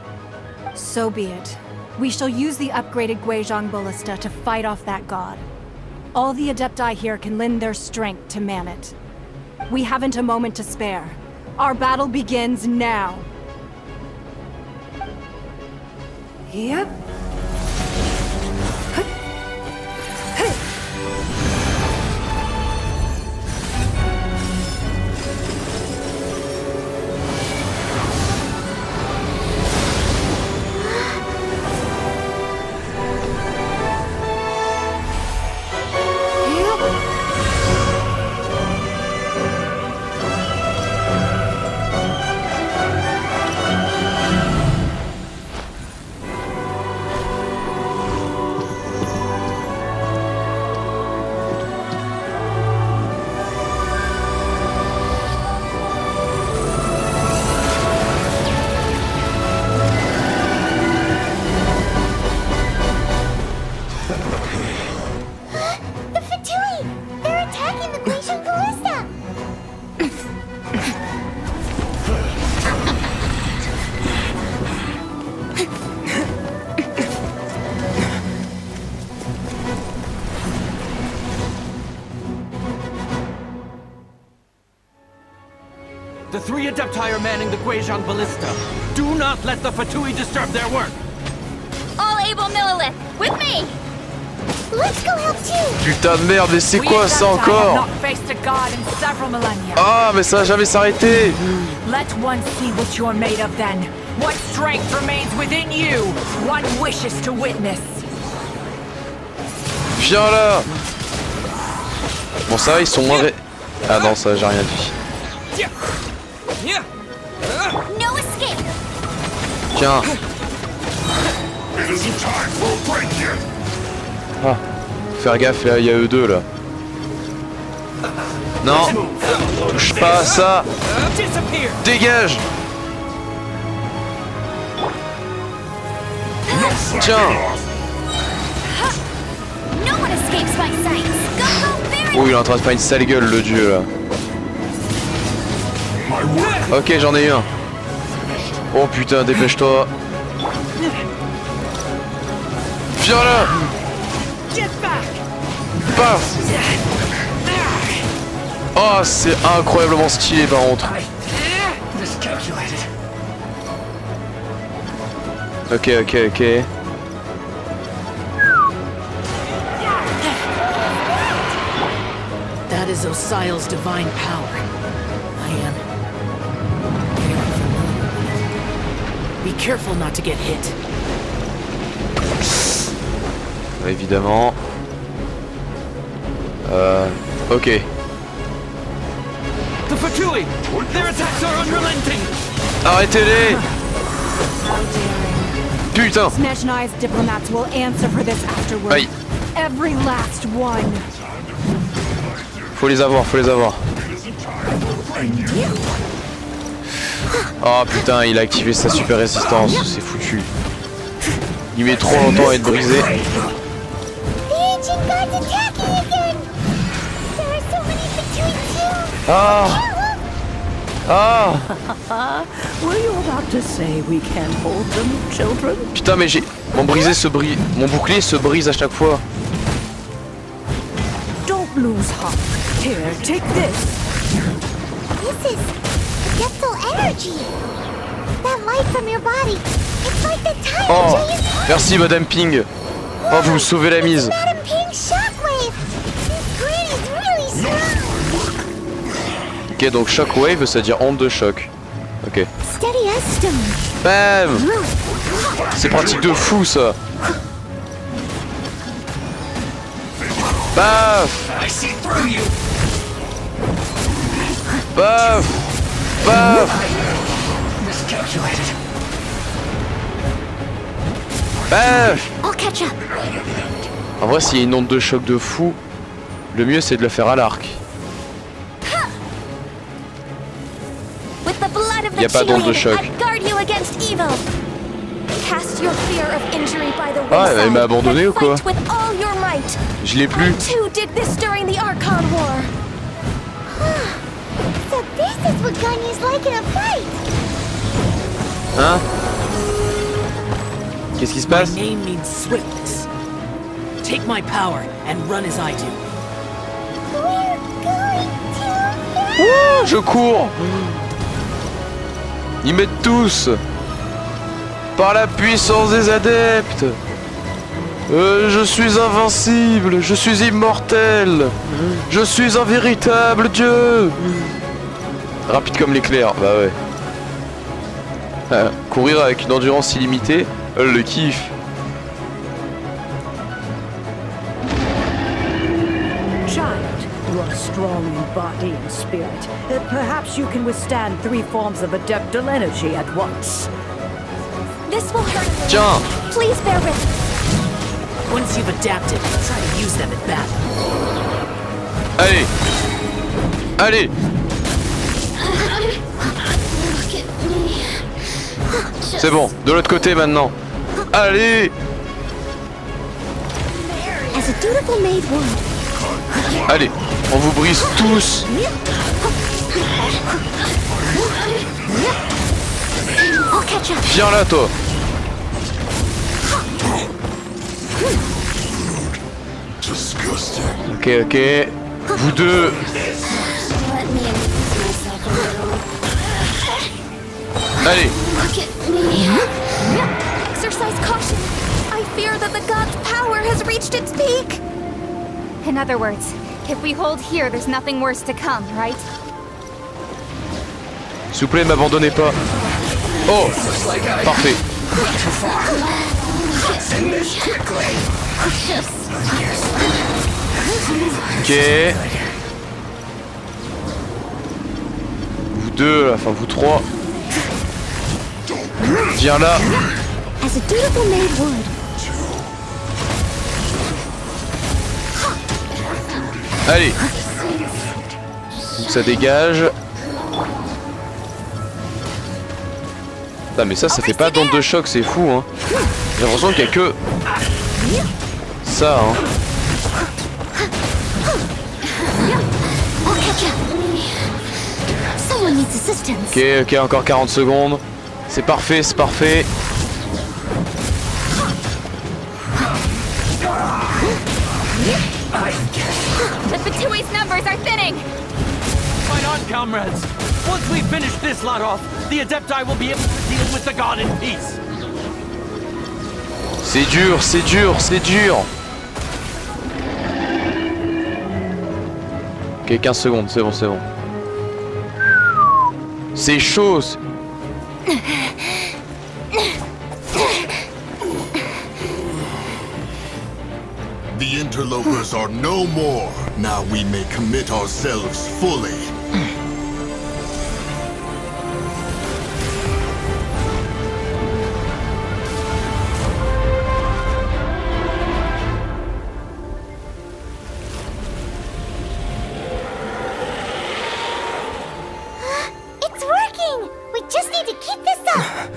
So be it. We shall use the upgraded Guizhong Ballista to fight off that god. All the Adepti here can lend their strength to man it. We haven't a moment to spare. Our battle begins now. Yep. The three Adepti are manning the Guizhong Ballista. Do not let the Fatui disturb their work! All able Millilith, with me! Let's go help too! Putain de merde, mais c'est quoi ça encore? Ah, mais ça va jamais s'arrêter! Let one see what you're made of then. What strength remains within you? One wishes to witness. Viens là! Bon, ça va, ils sont moins... Ah non, ça, j'ai rien dit. No escape! Tiens! Ah, faire gaffe, il y a eux deux là. Non! Touche pas à ça! Dégage! Tiens! No one escapes my sights! Go, go, Oh, il est en train de faire une sale gueule, le dieu là. Ok, j'en ai eu un. Oh putain, dépêche-toi. Viens là. Paf. Oh, c'est incroyablement stylé par contre. Ok. That is Osial's divine power. I am very familiar with it. Be careful not to get hit. Évidemment. Ok. The Fatui! Their attacks are unrelenting! Arrêtez-les! Putain! Snezhnai's diplomats will answer for this afterward. Aïe. Every last one. Faut les avoir. Oh putain, il a activé sa super résistance, c'est foutu. Il met trop longtemps à être brisé. The ancient gods attacking again! There are so many between you! Were you about to say we can't hold them, children? Putain, mais j'ai... Mon bouclier se brise à chaque fois. Don't lose heart. Here, take this. This is Gethel energy! That light from your body, it's like the time Oh, change. merci Madame Ping. Oh, vous me sauvez la mise. Madam Pink shockwave! This grid is really strong! Ok, donc shockwave, ça veut dire onde de choc. Ok. Steady as stone. Bam! C'est pratique de fou ça. Baf! Baf! Baf! Baf! I'll catch up. En vrai, s'il y a une onde de choc de fou, le mieux c'est de le faire à l'arc. With the blood of Y a the pas d'onde de choc. Cheerian, I guard you against evil. Cast your fear of injury by the Ah, wayside, elle m'a abandonné and ou quoi? fight with all your might. Je l'ai plus. I too did this during the Archon War. So this is what Ganya's like in a fight. Hein? Qu'est-ce qui se My passe? name means swiftness. Take my power and run as I do. We're going to Ouh, je cours. Ils m'aident tous. Par la puissance des adeptes. Je suis invincible. Je suis immortel. Je suis un véritable dieu. Rapide comme l'éclair. Bah ouais. Courir avec une endurance illimitée. Le kiff. Child, you are strong in body and spirit. Perhaps you can withstand 3 forms of adeptal energy at once. This will hurt. Tiens. Please bear with me. Once you've adapted, try to use them at battle. Allez. Allez. C'est bon, de l'autre côté maintenant. Allez. As a dutiful maid would. Allez, on vous brise tous. I'll catch up. Viens là toi. Ok, ok. Vous deux. Let me amuse myself a little. Allez. Look at me. Exercise caution. I fear that the god's power has reached its peak. In other words, if we hold here, there's nothing worse to come, right? S'il vous plaît, m'abandonnez pas. Oh, parfait. Ok. Vous deux, là, enfin vous trois. Viens là. As a dutiful maid would. Allez. Ça dégage. Ah mais ça fait pas d'onde de choc, c'est fou hein. J'ai l'impression qu'il y a que ça hein. assistance. Ok, encore 40 secondes. C'est parfait, c'est parfait. The Fatui's numbers are thinning. Fight on, comrades! Once we finish this lot off, the Adepti will be able to deal with the god in peace. C'est dur, c'est dur, c'est dur. Ok, 15 secondes, c'est bon, c'est bon. C'est chaud. The interlopers are no more. Now we may commit ourselves fully. It's working! We just need to keep this up!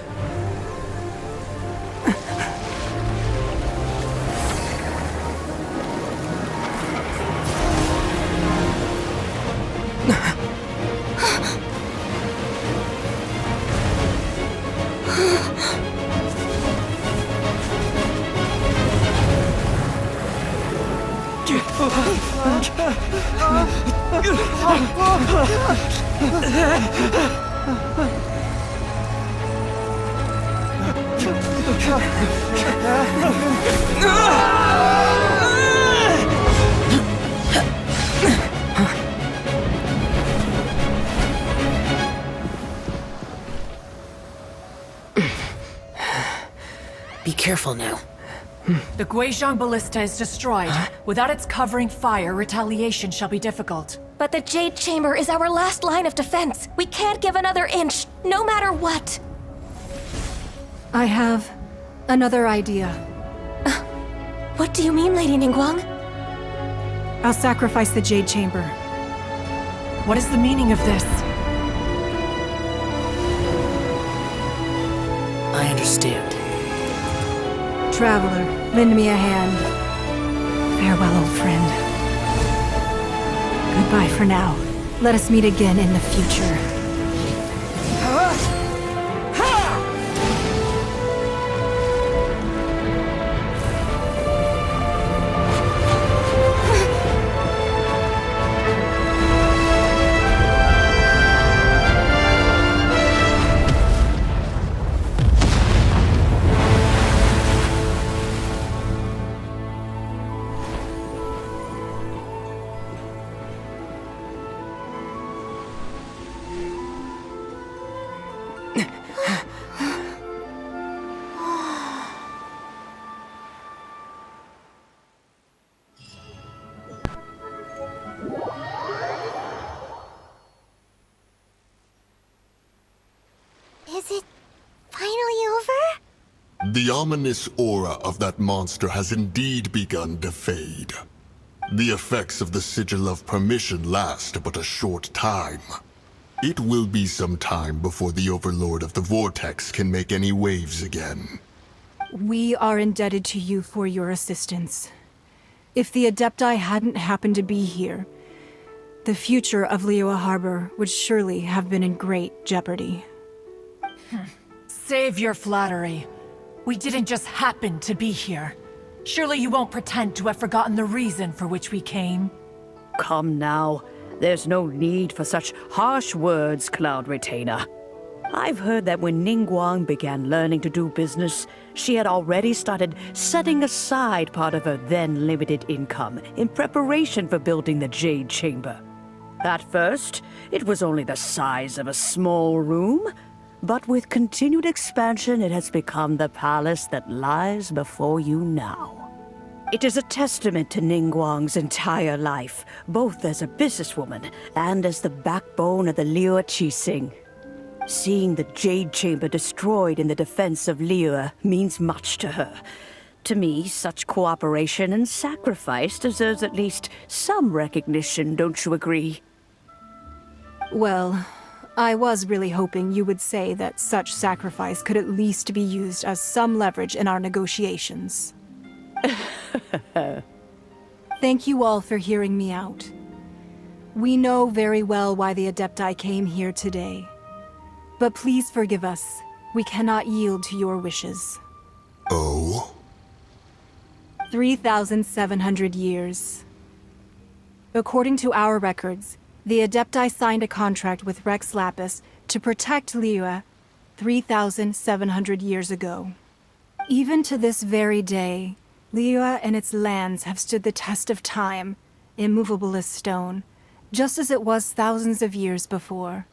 Be careful now. The Guizhong Ballista is destroyed. Without its covering fire, retaliation shall be difficult. But the Jade Chamber is our last line of defense. We can't give another inch, no matter what. I have another idea. What do you mean, Lady Ningguang? I'll sacrifice the Jade Chamber. What is the meaning of this? I understand. Traveler, lend me a hand. Farewell, old friend. Goodbye for now. Let us meet again in the future. Is it finally over? The ominous aura of that monster has indeed begun to fade. The effects of the Sigil of Permission last but a short time. It will be some time before the Overlord of the Vortex can make any waves again. We are indebted to you for your assistance. If the Adepti hadn't happened to be here, the future of Liyue Harbor would surely have been in great jeopardy. Save your flattery. We didn't just happen to be here. Surely you won't pretend to have forgotten the reason for which we came. Come now. There's no need for such harsh words, Cloud Retainer. I've heard that when Ningguang began learning to do business, she had already started setting aside part of her then limited income in preparation for building the Jade Chamber. At first, it was only the size of a small room, but with continued expansion, it has become the palace that lies before you now. It is a testament to Ningguang's entire life, both as a businesswoman and as the backbone of the Liyue Qixing. Seeing the Jade Chamber destroyed in the defense of Liyue means much to her. To me, such cooperation and sacrifice deserves at least some recognition, don't you agree? Well, I was really hoping you would say that such sacrifice could at least be used as some leverage in our negotiations. Thank you all for hearing me out. We know very well why the Adepti came here today, But please forgive us. We cannot yield to your wishes. Oh? 3,700 years. According to our records, the Adepti signed a contract with Rex Lapis to protect Liyue 3,700 years ago. Even to this very day, Liyue and its lands have stood the test of time, immovable as stone, just as it was thousands of years before.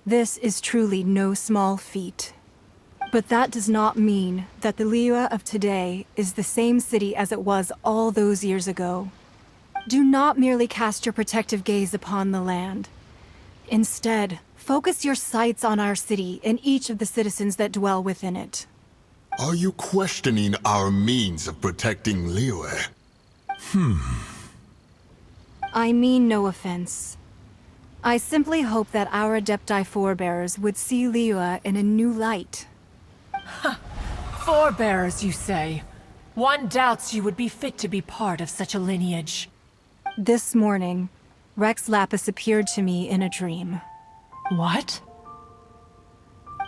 This is truly no small feat. But that does not mean that the Liyue of today is the same city as it was all those years ago. Do not merely cast your protective gaze upon the land. Instead, focus your sights on our city and each of the citizens that dwell within it. Are you questioning our means of protecting Liyue? I mean no offense. I simply hope that our Adepti forebears would see Liyue in a new light. Forebearers, you say? One doubts you would be fit to be part of such a lineage. This morning, Rex Lapis appeared to me in a dream. What?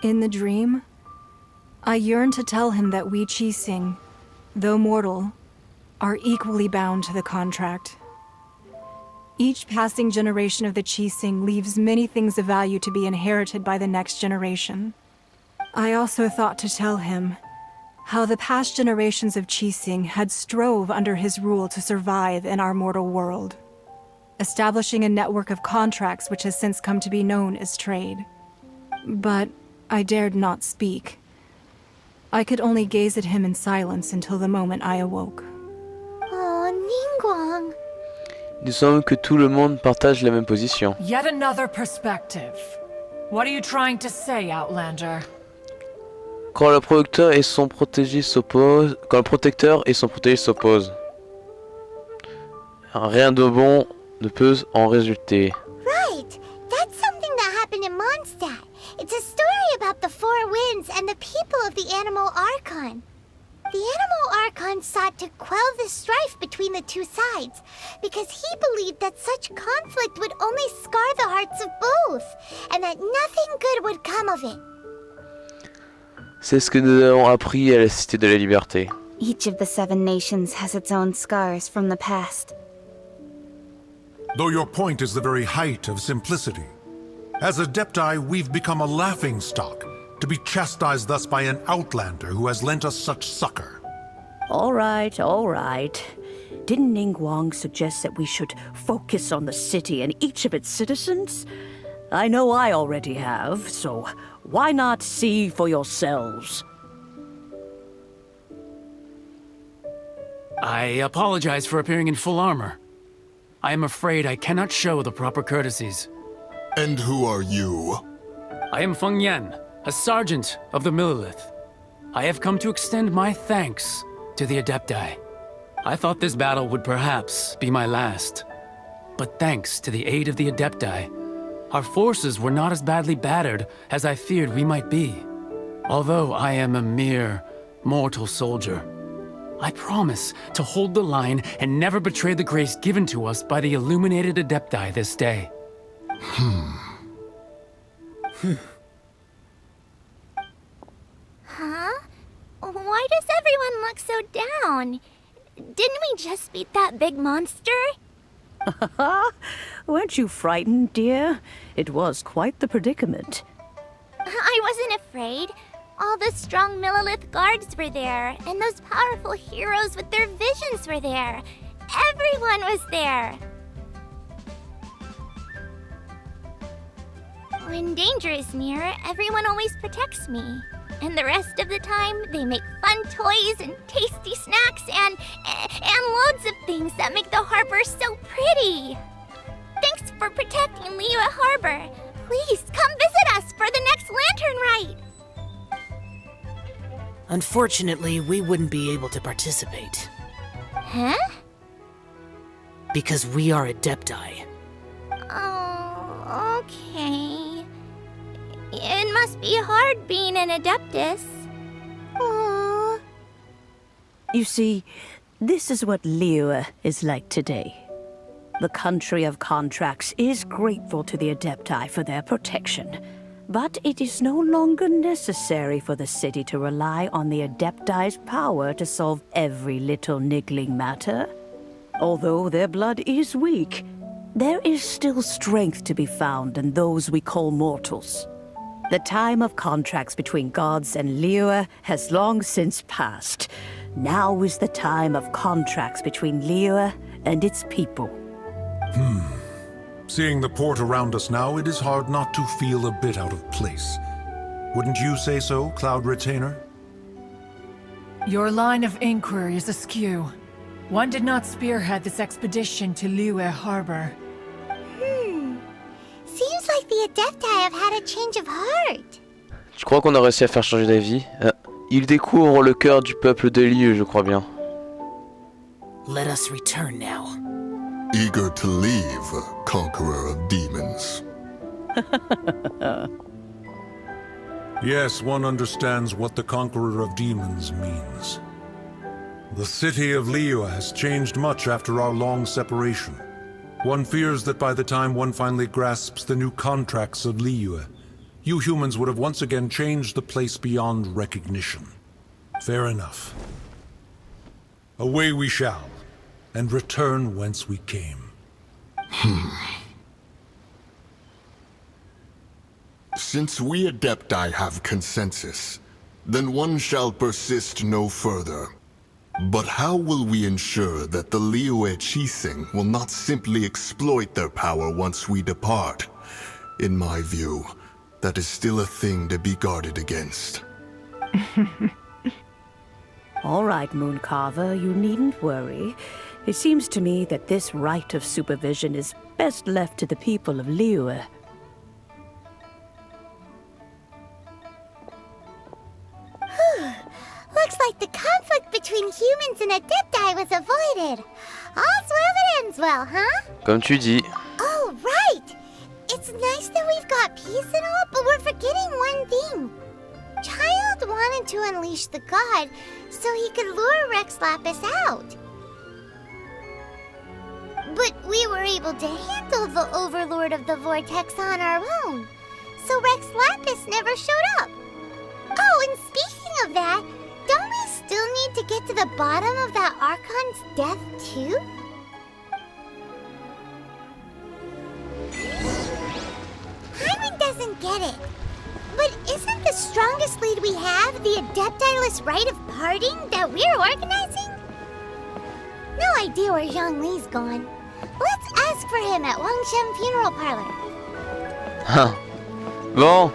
In the dream, I yearned to tell him that we Qixing, though mortal, are equally bound to the contract. Each passing generation of the Qixing leaves many things of value to be inherited by the next generation. I also thought to tell him how the past generations of Qixing had strove under his rule to survive in our mortal world, establishing a network of contracts which has since come to be known as trade. But I dared not speak. I could only gaze at him in silence until the moment I awoke. Oh, Ningguang. Il nous semble que tout le monde partage la même position. Yet another perspective. What are you trying to say, Outlander? Quand le protecteur et son protégé s'opposent, rien de bon ne peut en résulter. Right! That's something that happened in Mondstadt. It's a story about the four winds and the people of the Animal Archon. The Animal Archon sought to quell the strife between the two sides, because he believed that such conflict would only scar the hearts of both, and that nothing good would come of it. C'est ce que nous avons appris à la Cité de la Liberté. Each of the 7 nations has its own scars from the past. Though your point is the very height of simplicity. As Adepti, we've become a laughingstock, to be chastised thus by an outlander who has lent us such succor. All right, all right. Didn't Ningguang suggest that we should focus on the city and each of its citizens? I know I already have, so why not see for yourselves? I apologize for appearing in full armor. I am afraid I cannot show the proper courtesies. And who are you? I am Feng Yan, a sergeant of the Millilith. I have come to extend my thanks to the Adepti. I thought this battle would perhaps be my last. But thanks to the aid of the Adepti, our forces were not as badly battered as I feared we might be. Although I am a mere mortal soldier, I promise to hold the line and never betray the grace given to us by the illuminated Adepti this day. Huh? Why does everyone look so down? Didn't we just beat that big monster? Weren't you frightened, dear? It was quite the predicament. I wasn't afraid. All the strong Millilith guards were there, and those powerful heroes with their visions were there. Everyone was there. When danger is near, everyone always protects me. And the rest of the time, they make fun toys and tasty snacks and loads of things that make the harbor so pretty. Thanks for protecting Liyue Harbor. Please come visit us for the next lantern rite. Unfortunately, we wouldn't be able to participate. Huh? Because we are Adepti. Oh, okay. It must be hard being an Adeptus. Aww. You see, this is what Liyue is like today. The country of contracts is grateful to the Adepti for their protection. But it is no longer necessary for the city to rely on the Adepti's power to solve every little niggling matter. Although their blood is weak, there is still strength to be found in those we call mortals. The time of contracts between gods and Liyue has long since passed. Now is the time of contracts between Liyue and its people. Seeing the port around us now, it is hard not to feel a bit out of place. Wouldn't you say so, Cloud Retainer? Your line of inquiry is askew. One did not spearhead this expedition to Liyue Harbor. Seems like the Adepti have had a change of heart. Je crois qu'on a réussi à faire changer d'avis. Il découvre le cœur du peuple de Liyue, je crois bien. Let us return now. Eager to leave, conqueror of demons. Yes, one understands what the Conqueror of Demons means. The city of Liyue has changed much after our long separation. One fears that by the time one finally grasps the new contracts of Liyue, you humans would have once again changed the place beyond recognition. Fair enough. Away we shall, and return whence we came. Since we Adepti have consensus, then one shall persist no further. But how will we ensure that the Liyue Qixing will not simply exploit their power once we depart? In my view, that is still a thing to be guarded against. All right, Mooncarver, you needn't worry. It seems to me that this right of supervision is best left to the people of Liyue. Looks like the conflict between humans and Adepti was avoided. All's well that ends well, huh? Comme tu dis. Oh, right! It's nice that we've got peace and all, but we're forgetting one thing. Child wanted to unleash the god so he could lure Rex Lapis out. But we were able to handle the Overlord of the Vortex on our own, so Rex Lapis never showed up. Oh, and speaking of that, don't we still need to get to the bottom of that Archon's death, too? Hyman doesn't get it. But isn't the strongest lead we have the Adepti-less rite of parting that we're organizing? No idea where Zhongli's gone. Let's ask for him at Wangshem Funeral Parlor. Bon.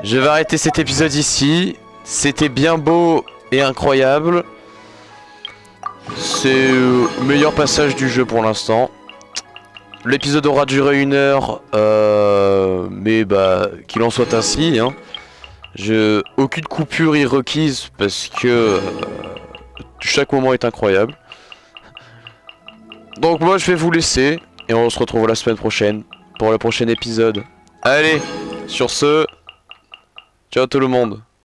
Je vais arrêter cet épisode ici. C'était bien beau et incroyable. C'est le meilleur passage du jeu pour l'instant. L'épisode aura duré 1 heure, mais bah qu'il en soit ainsi. Hein. Aucune coupure est requise parce que chaque moment est incroyable. Donc moi je vais vous laisser et on se retrouve la semaine prochaine pour le prochain épisode. Allez, sur ce, ciao tout le monde.